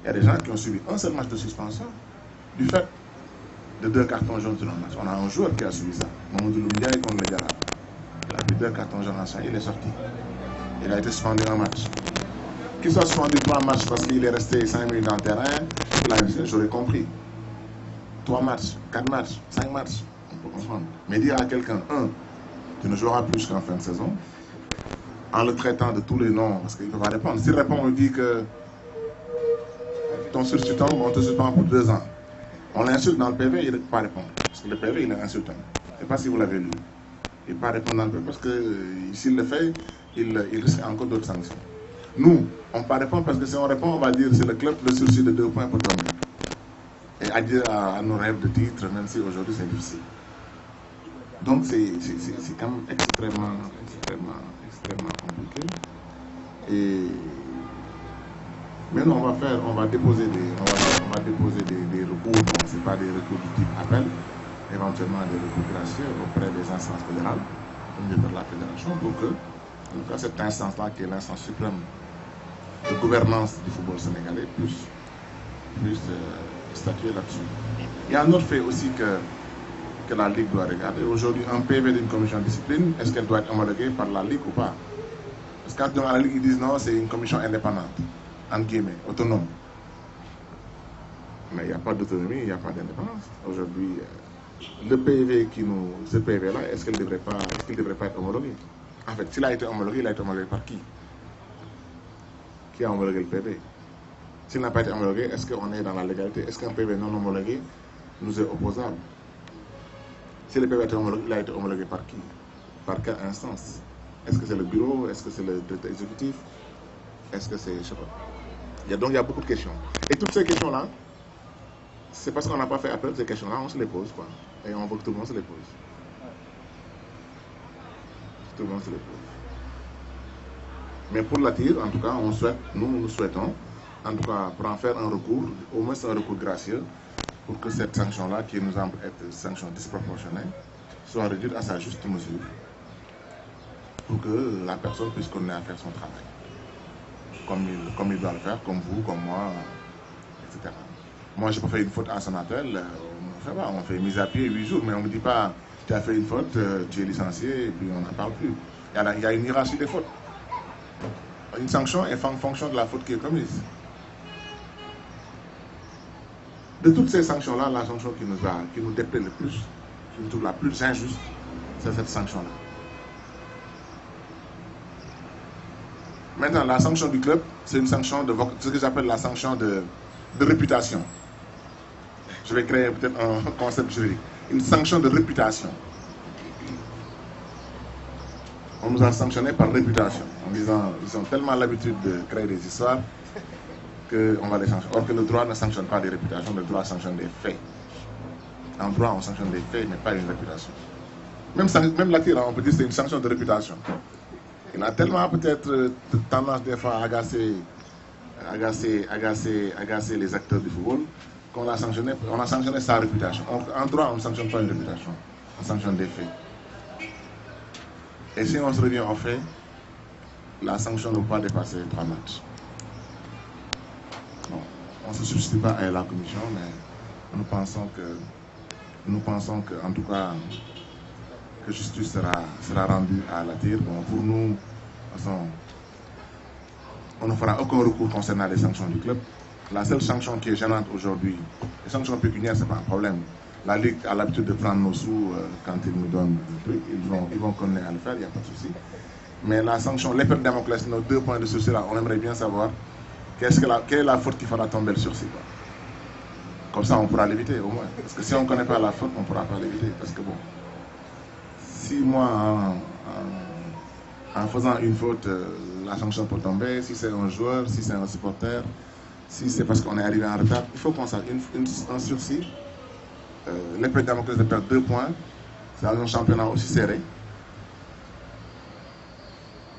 [SPEAKER 4] Il y a des gens qui ont suivi un seul match de suspension du fait de 2 cartons jaunes sur un match. On a un joueur qui a suivi ça. Mamadou Loumbia contre le Gara. Il a pris 2 cartons jaunes en chaîne, il est sorti. Il a été suspendu un match. Qu'il soit suspendu 3 matchs parce qu'il est resté 5 minutes dans le terrain, j'aurais compris. 3 matchs, 4 matchs, 5 matchs, on peut comprendre. Mais dire à quelqu'un, tu ne joueras plus qu'en fin de saison, en le traitant de tous les noms, parce qu'il ne peut pas répondre. S'il répond, on dit que ton sursis tombe, on te suspend pour 2 ans. On l'insulte dans le PV, il ne peut pas répondre. Parce que le PV, il est insultant. Je ne sais pas si vous l'avez lu. Il ne peut pas répondre dans le PV parce que s'il le fait, il risque encore d'autres sanctions. Nous, on ne peut pas répondre parce que si on répond, on va dire c'est le club, le sursis de 2 points pour tomber. Et adieu à nos rêves de titre, même si aujourd'hui c'est difficile. Donc c'est quand même extrêmement compliqué. Et maintenant on va déposer des recours, bon, ce n'est pas des recours du type appel, éventuellement des recours gracieux auprès des instances fédérales, comme de la fédération, pour que, en tout cas, cette instance-là, qui est l'instance suprême de gouvernance du football sénégalais, puisse statuer là-dessus. Il y a un autre fait aussi que la Ligue doit regarder. Aujourd'hui, un PV d'une commission de discipline, est-ce qu'elle doit être homologuée par la Ligue ou pas? Parce que quand dans la Ligue, ils disent non, c'est une commission indépendante, entre guillemets, autonome. Mais il n'y a pas d'autonomie, il n'y a pas d'indépendance. Aujourd'hui, le PV ce PV-là, est-ce qu'il ne devrait pas être homologué? En fait, s'il a été homologué, il a été homologué par qui? Qui a homologué le PV? S'il n'a pas été homologué, est-ce qu'on est dans la légalité? Est-ce qu'un PV non homologué nous est opposable? Si le PV a été homologué, il a été homologué par qui? Par quelle instance? Est-ce que c'est le bureau? Est-ce que c'est le directeur exécutif? Est-ce que c'est... Je sais pas. Donc il y a beaucoup de questions. Et toutes ces questions-là, c'est parce qu'on n'a pas fait appel, ces questions-là, on se les pose, quoi. Et on veut que tout le monde se les pose. souvent se les pose. Mais pour la tire, en tout cas, nous souhaitons, en tout cas, pour en faire un recours, au moins un recours gracieux, pour que cette sanction-là, qui nous semble être une sanction disproportionnée, soit réduite à sa juste mesure, pour que la personne puisse continuer à faire son travail, comme il doit le faire, comme vous, comme moi, etc. Moi, je peux faire une faute à son appel, on fait mise à pied 8 jours, mais on ne me dit pas, tu as fait une faute, tu es licencié, et puis on n'en parle plus. Il y a une hiérarchie des fautes. Une sanction est en fonction de la faute qui est commise. De toutes ces sanctions-là, la sanction qui nous déplaît le plus, qui nous trouve la plus injuste, c'est cette sanction-là. Maintenant, la sanction du club, c'est une sanction de ce que j'appelle la sanction de réputation. Je vais créer peut-être un concept juridique. Une sanction de réputation. On nous a sanctionnés par réputation, en disant ils ont tellement l'habitude de créer des histoires qu'on va les sanctionner. Or que le droit ne sanctionne pas des réputations, le droit sanctionne des faits. En droit, on sanctionne des faits, mais pas une réputation. Même la tire, on peut dire que c'est une sanction de réputation. Il a tellement peut-être tendance des fois à agacer les acteurs du football qu'on a sanctionné sa réputation. En droit, on ne sanctionne pas une réputation, on sanctionne des faits. Et si on se revient au fait, la sanction ne peut pas dépasser 3 matchs. Bon, on ne se substitue pas à la commission, mais nous pensons que en tout cas, que justice sera rendue à la tire. Bon, pour nous, de toute façon, on ne fera aucun recours concernant les sanctions du club. La seule sanction qui est gênante aujourd'hui, les sanctions pécuniaires, ce n'est pas un problème. La Ligue a l'habitude de prendre nos sous quand ils nous donnent un truc. Ils vont continuer à le faire, il n'y a pas de souci. Mais la sanction, l'épée de Damoclès, nos 2 points de sursis là, on aimerait bien savoir quelle est la faute qui fera tomber le sursis. Quoi. Comme ça, on pourra l'éviter au moins. Parce que si on ne connaît pas la faute, on ne pourra pas l'éviter. Parce que bon, si moi, en faisant une faute, la sanction peut tomber, si c'est un joueur, si c'est un supporter, si c'est parce qu'on est arrivé en retard, il faut qu'on sache un sursis. L'épée de Damoclès de perdre 2 points, c'est un championnat aussi serré.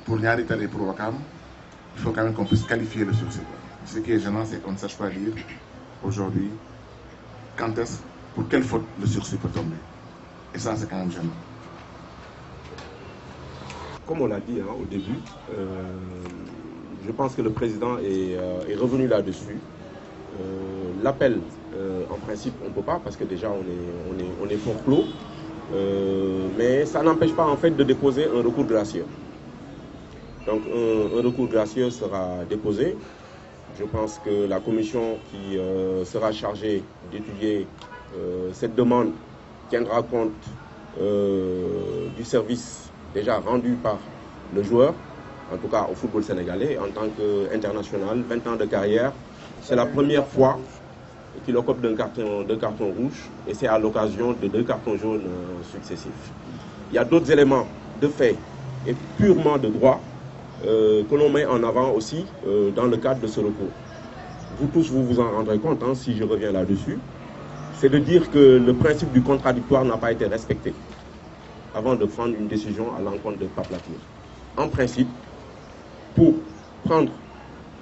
[SPEAKER 4] Pour Niari Tall et pour Ouakam, il faut quand même qu'on puisse qualifier le sursis. Ce qui est gênant, c'est qu'on ne sache pas dire aujourd'hui quand est-ce, pour quelle faute le sursis peut tomber. Et ça, c'est quand même gênant.
[SPEAKER 5] Comme on l'a dit au début, je pense que le président est revenu là-dessus. L'appel, en principe, on ne peut pas parce que déjà on est fort clos. Mais ça n'empêche pas en fait de déposer un recours gracieux. Donc un recours gracieux sera déposé. Je pense que la commission qui sera chargée d'étudier cette demande tiendra compte du service déjà rendu par le joueur, en tout cas au football sénégalais, en tant qu'international, 20 ans de carrière. C'est la première fois qu'il occupe d'un carton rouge et c'est à l'occasion de 2 cartons jaunes successifs. Il y a d'autres éléments de fait et purement de droit que l'on met en avant aussi dans le cadre de ce recours. Vous tous, vous vous en rendrez compte, si je reviens là-dessus, c'est de dire que le principe du contradictoire n'a pas été respecté avant de prendre une décision à l'encontre de Pape Latir. En principe, pour prendre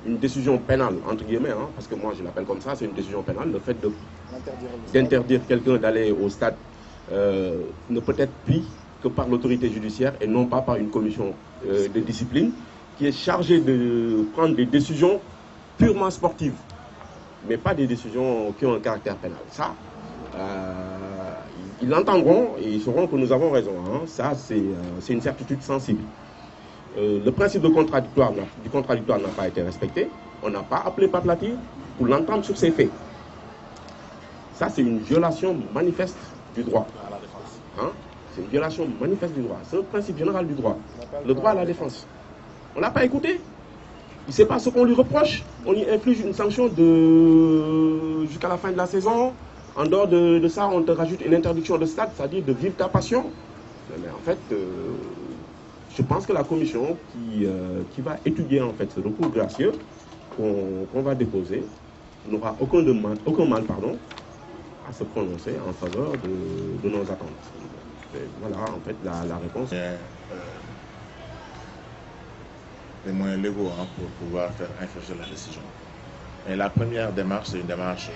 [SPEAKER 5] une décision pénale, entre guillemets, parce que moi je l'appelle comme ça, c'est une décision pénale, le fait d'interdire quelqu'un d'aller au stade ne peut être pris que par l'autorité judiciaire et non pas par une commission de discipline qui est chargée de prendre des décisions purement sportives, mais pas des décisions qui ont un caractère pénal. Ça, ils l'entendront et ils sauront que nous avons raison. Ça, c'est une certitude sensible. Le principe du contradictoire n'a pas été respecté. On n'a pas appelé Pape Latir pour l'entendre sur ces faits. Ça, c'est une violation manifeste du droit. C'est une violation manifeste du droit. C'est le principe général du droit. Le droit à la défense. On ne l'a pas écouté. Il ne sait pas ce qu'on lui reproche. On y inflige une sanction jusqu'à la fin de la saison. En dehors de ça, on te rajoute une interdiction de stade, c'est-à-dire de vivre ta passion. Mais en fait, je pense que la commission qui va étudier en fait ce recours gracieux qu'on va déposer n'aura aucun mal à se prononcer en faveur de nos attentes. Et voilà en fait la réponse.
[SPEAKER 4] les moyens légaux pour pouvoir faire infléchir la décision. Et la première démarche, c'est une démarche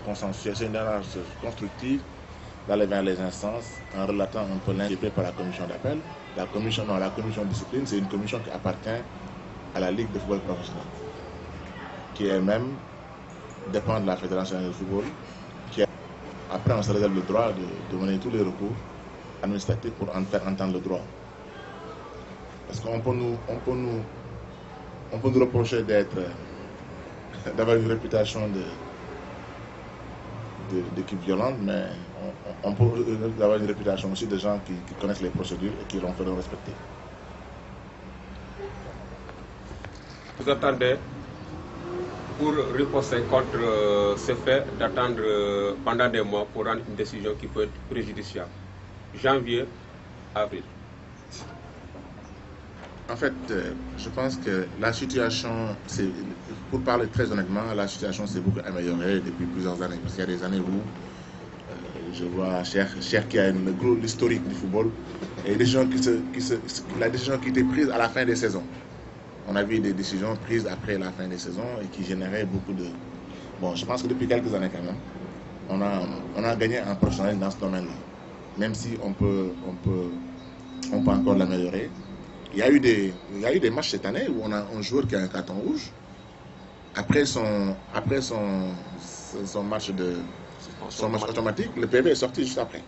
[SPEAKER 4] consensuelle, c'est une démarche constructive d'aller vers les instances en relatant un peu l'indiqué par la commission d'appel. La commission de discipline, c'est une commission qui appartient à la Ligue de football professionnel, qui elle-même dépend de la Fédération de football, qui après on se réserve le droit de mener tous les recours administratifs pour en faire entendre le droit. Parce qu'on peut nous reprocher d'avoir une réputation d'équipe violente, mais on peut avoir une réputation aussi de gens qui connaissent les procédures et qui l'ont fait respecter.
[SPEAKER 5] Vous attendez, pour riposter contre ce fait, d'attendre pendant des mois pour rendre une décision qui peut être préjudiciable. Janvier, avril.
[SPEAKER 4] En fait, je pense que la situation, pour parler très honnêtement, la situation s'est beaucoup améliorée depuis plusieurs années. Parce qu'il y a des années où je vois Cheikh qui a l'historique du football et la décision qui était prise à la fin des saisons. On a vu des décisions prises après la fin des saisons et qui généraient beaucoup de... Bon, je pense que depuis quelques années quand même, on a gagné en professionnel dans ce domaine-là. Même si on peut encore l'améliorer. Il y a eu des matchs cette année où on a un joueur qui a un carton rouge. Après son match automatique, le PV est sorti juste après.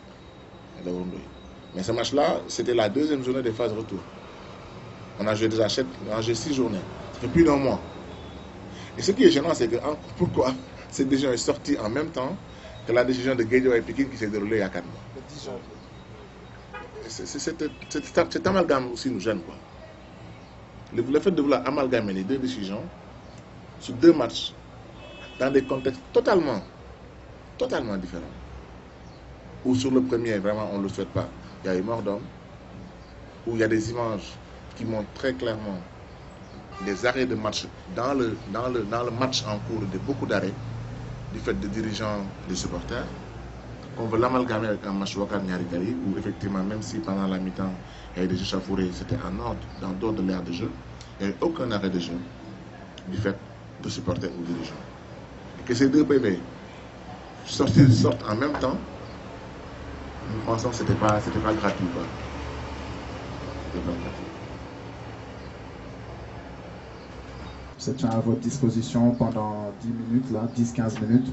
[SPEAKER 4] Mais ce match-là, c'était la deuxième journée des phases retour. On a joué 6 journées. Ça fait plus d'un mois. Et ce qui est gênant, c'est que pourquoi cette décision est sortie en même temps que la décision de Guédio et Pikine qui s'est déroulée il y a 4 mois. Le 10 janvier. Cet amalgame aussi nous gêne, quoi. Le fait de vouloir amalgamer les deux décisions sur 2 matchs dans des contextes totalement différents. Ou sur le premier, vraiment, on ne le souhaite pas. Il y a eu mort d'homme, où il y a des images qui montrent très clairement des arrêts de match dans le match en cours, de beaucoup d'arrêts du fait de dirigeants, des supporters. On veut l'amalgamer avec un match Ouakam Niari, où effectivement, même si pendant la mi-temps, il y a eu des échauffourées, c'était en ordre, dans d'autres de l'ère de jeu, il n'y a eu aucun arrêt de jeu du fait de supporters ou dirigeants. Et que ces 2 PV sortent en même temps, nous pensons que ce n'était pas gratuit, quoi. C'était pas gratuit.
[SPEAKER 1] Je tiens à votre disposition pendant 10-15 minutes.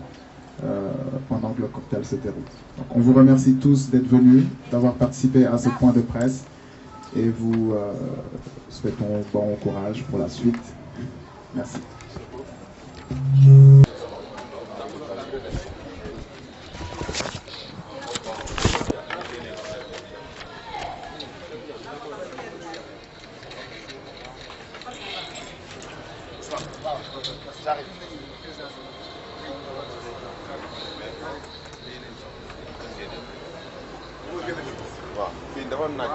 [SPEAKER 1] Pendant que le cocktail se déroule. Donc, on vous remercie tous d'être venus, d'avoir participé à ce point de presse et vous souhaitons bon courage pour la suite. Merci.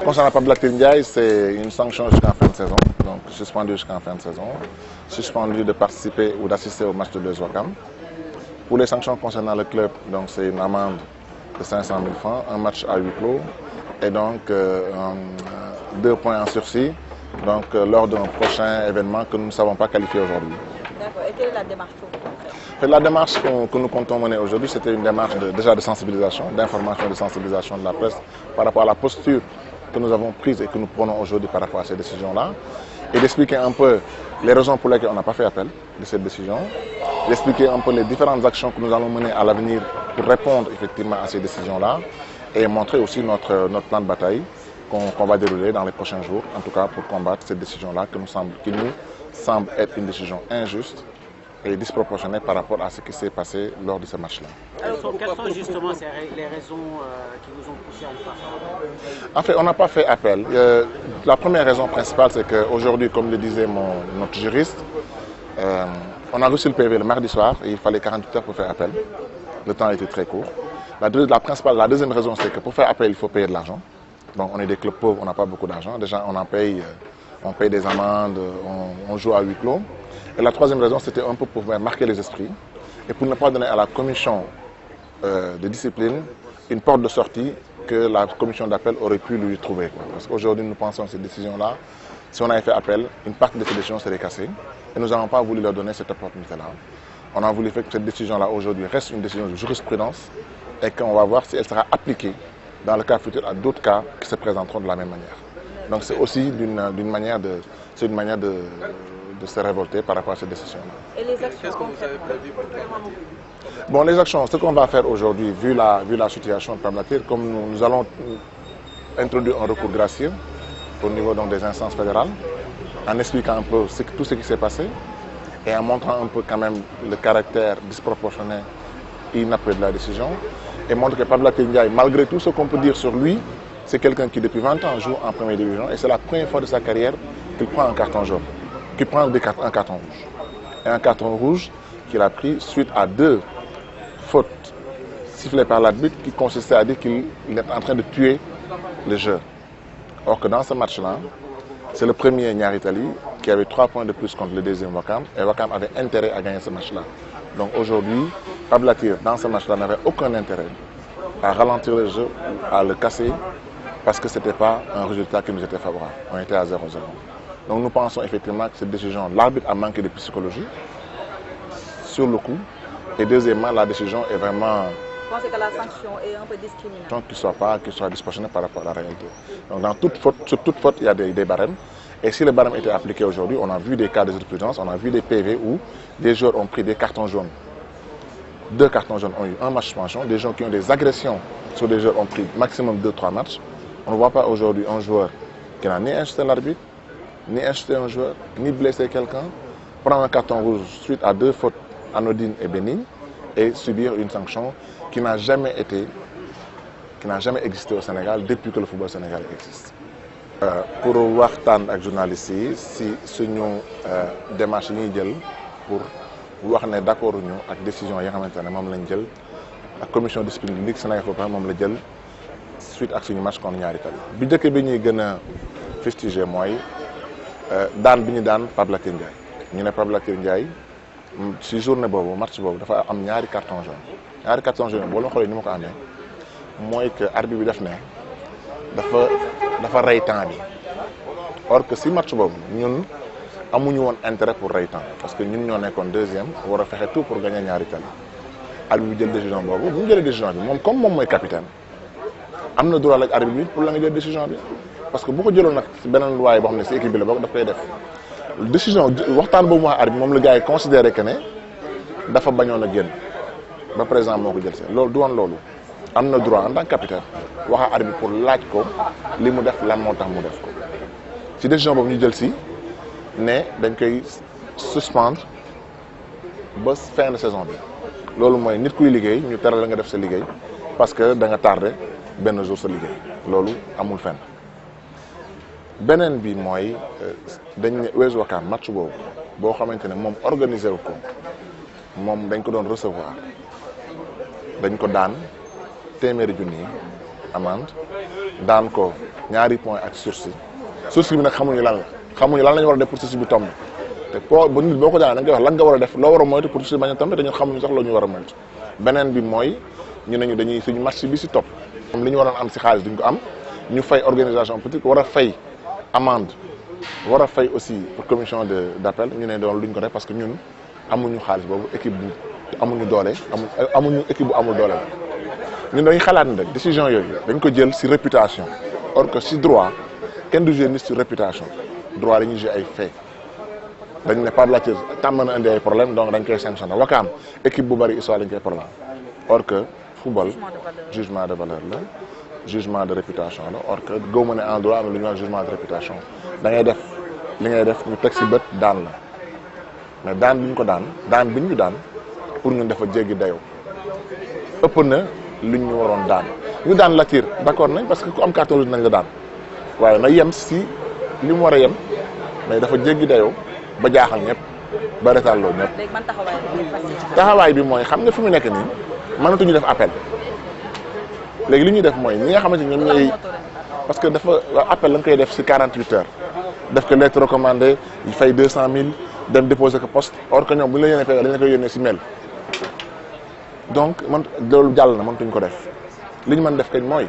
[SPEAKER 4] Concernant Pape Latir Ndiaye, c'est une sanction jusqu'en fin de saison, donc suspendu jusqu'en fin de saison, suspendu de participer ou d'assister au match de l'US Ouakam. Pour les sanctions concernant le club, donc c'est une amende de 500 000 francs, un match à huis clos et donc 2 points en sursis, donc lors d'un prochain événement que nous ne savons pas qualifier aujourd'hui.
[SPEAKER 6] D'accord. Et quelle est la démarche que vous comptez?
[SPEAKER 4] La démarche que nous comptons mener aujourd'hui, c'était une démarche déjà de sensibilisation, d'information, de sensibilisation de la presse par rapport à la posture que nous avons prise et que nous prenons aujourd'hui par rapport à ces décisions-là, et d'expliquer un peu les raisons pour lesquelles on n'a pas fait appel de cette décision, d'expliquer un peu les différentes actions que nous allons mener à l'avenir pour répondre effectivement à ces décisions-là, et montrer aussi notre plan de bataille qu'on va dérouler dans les prochains jours, en tout cas pour combattre cette décision-là qui nous semble être une décision injuste et disproportionnée par rapport à ce qui s'est passé lors de ce match-là.
[SPEAKER 3] Alors, quelles sont justement les raisons qui vous ont poussé à le faire?
[SPEAKER 4] En fait, on n'a pas fait appel. La première raison principale, c'est qu'aujourd'hui, comme le disait notre juriste, on a reçu le PV le mardi soir et il fallait 48 heures pour faire appel. Le temps était très court. La deuxième raison, c'est que pour faire appel, il faut payer de l'argent. Donc, on est des clubs pauvres, on n'a pas beaucoup d'argent. Déjà, on paye des amendes, on joue à huis clos. Et la troisième raison, c'était un peu pour marquer les esprits et pour ne pas donner à la commission de discipline une porte de sortie que la commission d'appel aurait pu lui trouver. Parce qu'aujourd'hui, nous pensons que cette décision-là Si on avait fait appel, une partie de ces décisions serait cassée. Et nous n'avons pas voulu leur donner cette opportunité-là. On a voulu faire que cette décision-là aujourd'hui reste une décision de jurisprudence et qu'on va voir si elle sera appliquée dans le cas futur à d'autres cas qui se présenteront de la même manière. Donc c'est aussi une manière de se révolter par rapport à cette décision-là.
[SPEAKER 6] Et les actions concrètement?
[SPEAKER 4] Bon, les actions, ce qu'on va faire aujourd'hui, vu la situation de Pape Latir, comme nous allons introduire un recours gracieux au niveau donc, des instances fédérales, en expliquant un peu tout ce qui s'est passé et en montrant un peu quand même le caractère disproportionné et inapproprié de la décision, et montre que Pape Latir Ndiaye, malgré tout ce qu'on peut dire sur lui, c'est quelqu'un qui depuis 20 ans joue en première division et c'est la première fois de sa carrière qu'il prend un carton jaune, qu'il prend un carton rouge. Et un carton rouge qu'il a pris suite à 2 fautes sifflées par l'arbitre qui consistaient à dire qu'il est en train de tuer le jeu. Or que dans ce match-là, c'est le premier Niary Tally qui avait 3 points de plus contre le deuxième Ouakam et Ouakam avait intérêt à gagner ce match-là. Donc aujourd'hui, Pape Latir, dans ce match-là, n'avait aucun intérêt à ralentir le jeu, à le casser, parce que ce n'était pas un résultat qui nous était favorable. On était à 0-0. Donc nous pensons effectivement que cette décision, l'arbitre a manqué de psychologie sur le coup. Et deuxièmement, la décision est vraiment...
[SPEAKER 6] Vous pensez que la sanction est un peu discriminante?
[SPEAKER 4] Qu'il soit disproportionné par rapport à la réalité. Donc dans toute faute, sur toute faute, il y a des barèmes. Et si le barème était appliqué aujourd'hui, on a vu des cas de jurisprudence, on a vu des PV où des joueurs ont pris des cartons jaunes. 2 cartons jaunes ont eu un match suspension. Des gens qui ont des agressions sur des joueurs ont pris maximum 2-3 matchs. On ne voit pas aujourd'hui un joueur qui n'a ni insulté l'arbitre, ni insulté un joueur, ni blessé quelqu'un, prendre un carton rouge suite à 2 fautes anodines et bénignes et subir une sanction qui n'a jamais existé au Sénégal depuis que le football sénégalais existe. Pour waxtaan ak journalistes yi si suñu démarche yi ñuy jël pour wax ne d'accord ñu ak décision yi nga xamante ne moom lañ jël ak commission de discipline bi Ligue Sénégal Football moom la jël suite ak suñu match contre Niary Tally. bi njëkk bi ñuy gën a fustiger mooy daan bi ñu daan Pape Latir Ndiaye ñu ne Pape Latir Ndiaye si journée boobu match boobu dafa am ñaari carton jaune ñaari carton jaune boo la xoolee ni ma ko amee mooy que arbitre bi def ne dafa rey temps bi or que si match boobu ñun amuñu woon intérêt pour rey temps parce que ñun ñoo nekkoon deuxième war a fexe tout pour gagner Niary Tally. arbitre bi jël décision boobu bu ñu jëlee décision bi moom comme moom mooy capitaine am na droit laaj arbitre bi pour la nga jël décision bi parce que bu ko jëloon nag si beneen waaye boo xam ne si équipe bi la bokk daf koy def décision waxtaan boobu mu wax arbitre moom la gars yi considéré que ne dafa bañoon a génn ba président moo ko jël seen loolu du woon loolu am na droit en tant que capitaine waxa arbitre pour laaj ko li mu def lan moo tax mu def ko si décision boobu ñu jël si ne dañ koy suspendre ba fin de saison bi loolu mooy nit kuy liggéey ñu teral la nga def sa liggéey parce que da nga tardé benn jour sa liggéey loolu amul fenn. beneen bi mooy dañ ne US Ouakam match boobu boo xamante ne moom organisé wu ko moom dañ ko doon recevoir dañ ko daan téeméeri junni amende daan ko ñaari point ak sursis bi nag xamuñu lan la ñu war a def pour sursis bi tombe te ba nit boo ko daanee da nga koy wax lan nga war a def loo war a moytu pour sursis bañ a tombe te ñun xamuñu sax loo ñu war a moytu. beneen bi mooy ñu ne ñu dañuy suñu match bi si topp li ñu waroon am si xaalis duñ ko am ñu fay organisation politique war a fay amende war a fay aussi pour commission d'appel ñu ne doon luñ ko def parce que ñun amuñu xaalis boobu équipe bu amuñu doole amuñu équipe bu amul doole la ñun dañuy xalaat ne décision yooyu dañ ko jël si réputation or que si droit kenn du jouer ni si réputation droit dañuy jouer ay fait dañ ne Pape Latir tàmm na indi ay problème donc dañ koy sanctionné Ouakam équipe bu bari histoire dañ koy problème or que football jugement de valeur la jugement de réputation la or que góob ma ne en droit am na lu ñuy wax jugement de réputation da ngay def li ngay def ñu teg si bët daan la mais daan bi ñu ko daan bi ñu daan pour ñun dafa jéggi dayoo ëpp na lu ñu waroon daan ñu daan Latir d'accord nañ parce que ku am carton rouge nañ la daan waaye na yem si li mu war a yem mais dafa jéggi dayoo ba jaaxal ñëpp ba retal loo ñëpp.
[SPEAKER 6] léegi man
[SPEAKER 4] taxawaay bi mooy xam nga fi mu nekk nii mënatuñu def appel. léegi li ñuy def mooy ñi nga xamante ni ñoom ñooy parce que dafa appel la nga koy def si 48 heures def ko lettre recommandée ñu fay 200 000 dem déposer ko poste or que ñoom bu ñu la yónnee fay dañ koy yónnee si mail donc man loolu jàll na mëntuñ ko def li ñu mën def kañ mooy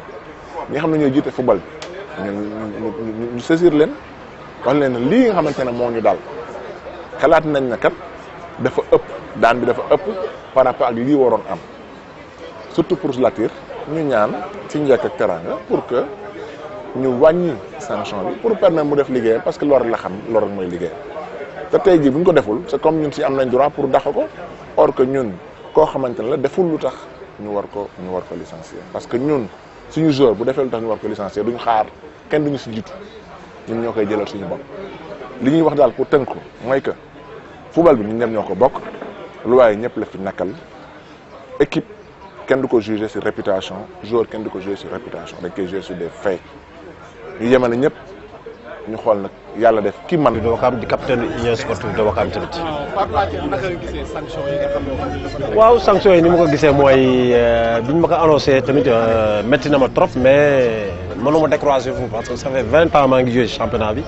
[SPEAKER 4] ñi nga xam ne ñooy jiite football bi ñu saisir leen wax leen lii nga xamante ne moo ñu daal xalaat nañ ne kat dafa ëpp daan bi dafa ëpp par rapport ak lii waroon am surtout pour Latir ñu ñaan ci njëkk ak teranga pour que ñu wàññi sanction bi pour permettre mu def liggéeyam parce que loolu la xam loolu mooy liggéeyam te tey jii bu ñu ko deful c'est comme ñun si am nañ droit pour dàq ko or que ñun koo xamante ne la deful lu tax ñu war ko licencier parce que ñun suñu joueur bu defee lu tax ñu war ko licencier duñ xaar kenn duñu si jiitu ñun ñoo koy jëlal suñu bopp li ñuy wax daal pour tënk ko mooy que football bi ñun ñëpp ñoo ko bokk lu waaye ñëpp la fi nekkal équipe kenn du ko juger sur réputation joueur kenn du ko juger sur réputation dañ koy juger sur des faits ñu yemale ñëpp ñu xool nag yàlla def ki man
[SPEAKER 7] de Ouakam di capitaine union sportive de Ouakam tamit. waaw sanction yi ni ma ko gisee mooy biñ ma ko annoncé tamit métti na ma trop mais mënuma décroiser foofu parce que ça fait 20 ans maa ngi joué championnat bi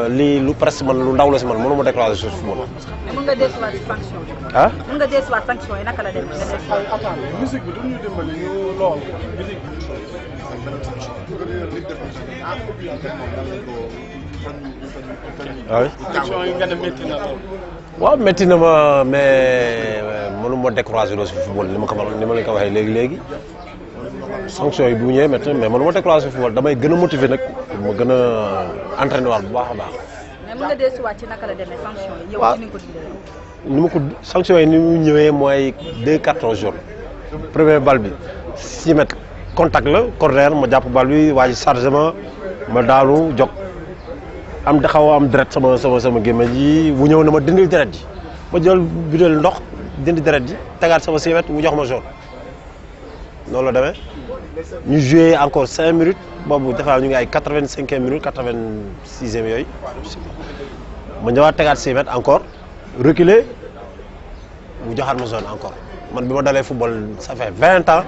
[SPEAKER 7] lii lu presque man lu ndaw la si man mënuma décroiser sur football.
[SPEAKER 6] mën nga desuwaat sanction yi.
[SPEAKER 7] ah.
[SPEAKER 6] mën nga desuwaat sanction yi naka la dem nga def.
[SPEAKER 1] musique bi du ñu dimbali ñu lool musique
[SPEAKER 7] oui.
[SPEAKER 1] sanction yi nga ne métti na lool.
[SPEAKER 7] waaw métti na ma mais mënuma décroiser loo si football ni ma leen ko waxee léegi sanction yi bu ñëwee métti na mais mënuma décroiser football damay gën a motiver nag pour ma gën a entraîner waat bu baax a baax.
[SPEAKER 6] mais mën nga desuwaat ci naka la demee sanction yi.
[SPEAKER 7] waaw
[SPEAKER 6] yow ni nga ko dundee.
[SPEAKER 7] ni ma ko sanction yi ni mu ñëwee mooy 2 cartons jaunes premier bal bi 6 mètres contact la corner ma jàpp bal bi waa ji chargement ma daanu jóg am xaw a am deret sama gémmiñ ji bu ñëw na ma dindil deret ji ma jël butéel ndox dindi deret ji tegaat sama 6 mètres mu jox ma jaune noonu la demee ñu joué encore 5 minutes boobu dafa ñu ngi ay 85e minute 86e yooyu ma ñëwaat tegaat 6 mètres encore reculer mu joxaat ma zone encore man bi ma dalee football ça fait 20 ans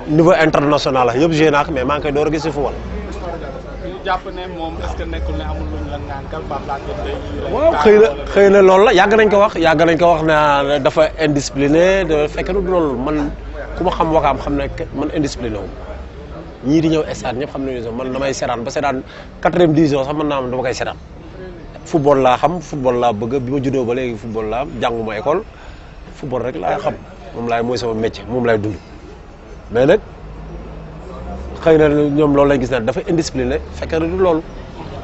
[SPEAKER 7] niveau international la yëpp joué naa ko mais maa ngi koy door a gis si football.
[SPEAKER 1] ñu jàpp ne moom est-ce que nekkul ne amul luñ la ngànkal Pape Latir day.
[SPEAKER 7] waaw xëy na loolu la yàgg nañ ko wax na dafa indiscipliné dafa fekk du loolu man ku ma xam Wakaam xam ne man indiscipliné wu ñii di ñëw stade ñëpp xam nañu man damay seetaan ba seetaan 4e division sax mën naa am dama koy seetaan. football laa xam football laa bëgg bi ma juddoo ba léegi football laa jànguma école football rek laa xam mooy sama métier moom laay dund mais nag xëy na ñoom loolu lañ gis ne dafa indiscipliné fekk na du loolu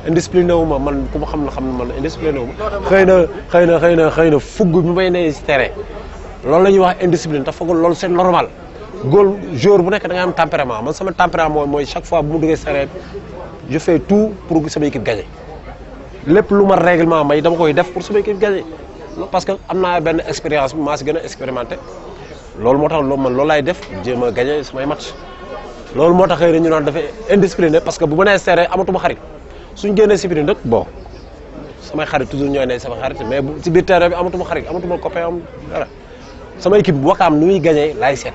[SPEAKER 7] indiscipliné wu ma man ku ma xam ne man indiscipliné wu ma xëy na fugg bi may ne si terrain loolu la ñuy wax indiscipline te foog loolu c'est normal góol joueur bu nekk da nga am tempérament man sama tempérament mooy chaque fois bu mu duggee si terrain je fais tout pour sama équipe gagner lépp lu ma règlement may dama koy def pour sama équipe gagner parce que am naa benn expérience maa si gën a expérimenté loolu moo tax man loolu laay def jéem a gagner samay match loolu moo tax xëy na ñu naan dafa indiscipliné parce que bu ma nee serré amatuma xarit suñ génnee si biir nag bon samay xarit toujours ñooy ne sama xarit mais si biir terrain bi amatuma xarit amatuma copain am dara sama équipe bu Wakaam nu muy gagner laay seet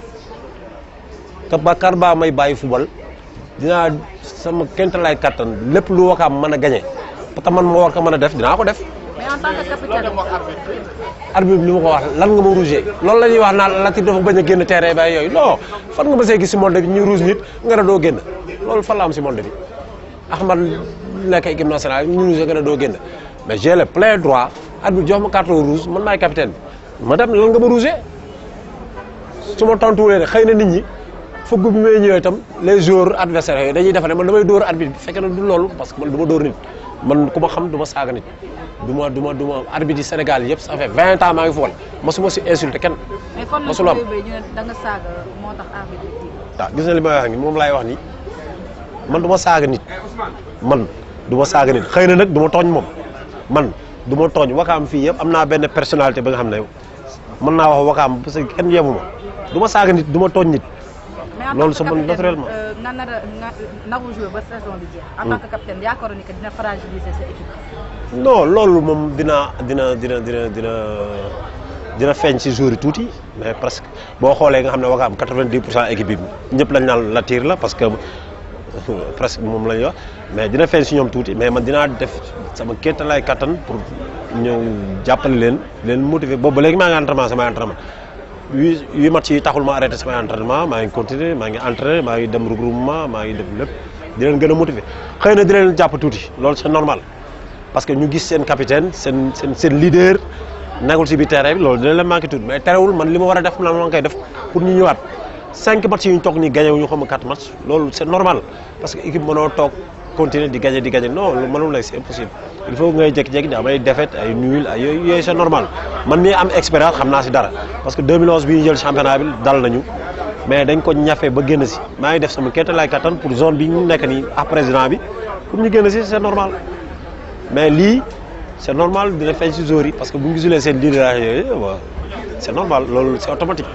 [SPEAKER 7] te bakar baa may bàyyi football dinaa sama kent lay kattan lépp lu Wakaam mën a gagner parce que man moo war ko mën a def dinaa ko def.
[SPEAKER 6] mais en tant que capitaine.
[SPEAKER 7] arbitre bi li ma ko wax lan nga ma rouge loolu la ñuy wax naan Latir dafa bañ a génn terrain ba yooyu non fan nga ma see gis si monde bi ñu rouge nit nga ne doo génn loolu fan la am si monde bi Ahmad nekk équipe nationale ñu rouge nga ne doo génn mais j'ai le plein droit arbitre jox ma carton rouge man maay capitaine bi ma dem lan nga ma rouge su ma tontuwulee ne xëy na nit ñi fugg bi may ñëwee itam les joueurs adversaires yooyu dañuy defe ne man damay dóor arbitre bi fekk na du loolu parce que man du ma dóor nit man ku ma xam du ma saaga nit du ma arbitre yi Sénégal yëpp ça fait 20 ans maa ngi football mosuma si insulté kenn. mosul am
[SPEAKER 6] mais kon nag da nga saaga moo tax arbitre bi.
[SPEAKER 7] waaw gis na li may wax ni moom laay wax ni man du ma saaga nit xëy na nag du ma tooñ moom man du ma tooñ Wakaam fii yëpp am naa benn personnalité ba nga xam ne mën naa wax Wakaam parce que kenn yebu ma du ma saaga nit du ma tooñ nit. loolu sa man naturellement
[SPEAKER 6] nga naru joué ba saison bi jeex. en tant que capitaine yaakaar ni que dina fragiliser sa équipe.
[SPEAKER 7] non loolu moom dina feeñ si jour yi tuuti mais presque boo xoolee nga xam ne Wakaam 90% équipe bi ñëpp lañ naan Latir la parce que presque moom la ñuy wax mais dina feeñ si ñoom tuuti mais man dinaa def sama kéemtalaay kattan pour ñëw jàppale leen motiver boobu ba léegi maa ngi entraînement samay entraînement. 8 match yi taxul ma arrêté samay entraînement maa ngi continuer maa ngi entraîné maa ngi dem regroupement maa ngi def lépp di leen gën a motiver xëy na di leen jàpp tuuti loolu c'est normal parce que ñu gis seen capitaine seen leader nekkul ci biir terrain bi loolu dina leen manqué tuuti mais terewul man li ma war a def man koy def pour ñu ñëwaat 5 matchs yu ñu toog nii gagné wu ñu xam 4 matchs loolu c'est normal parce que équipe mënoo toog continuer di gagné non loolu mënul nekk c'est impossible il faut ngay jékki-jékki di am ay défaite ay nul ay yooyu c'est normal man mii am expérience xam naa ci dara parce que 2011 bi ñu jël championnat bi dal nañu mais dañ ko ñafe ba génn ci maa ngi def sama kéemtalaay kattan pour zone bi ñu nekk nii ak président bi pour ñu génn ci c'est normal mais lii c'est normal dina feeñ ci joueurs yi parce que bu ñu gisulee seen leader yooyu c'est normal loolu c'est automatique.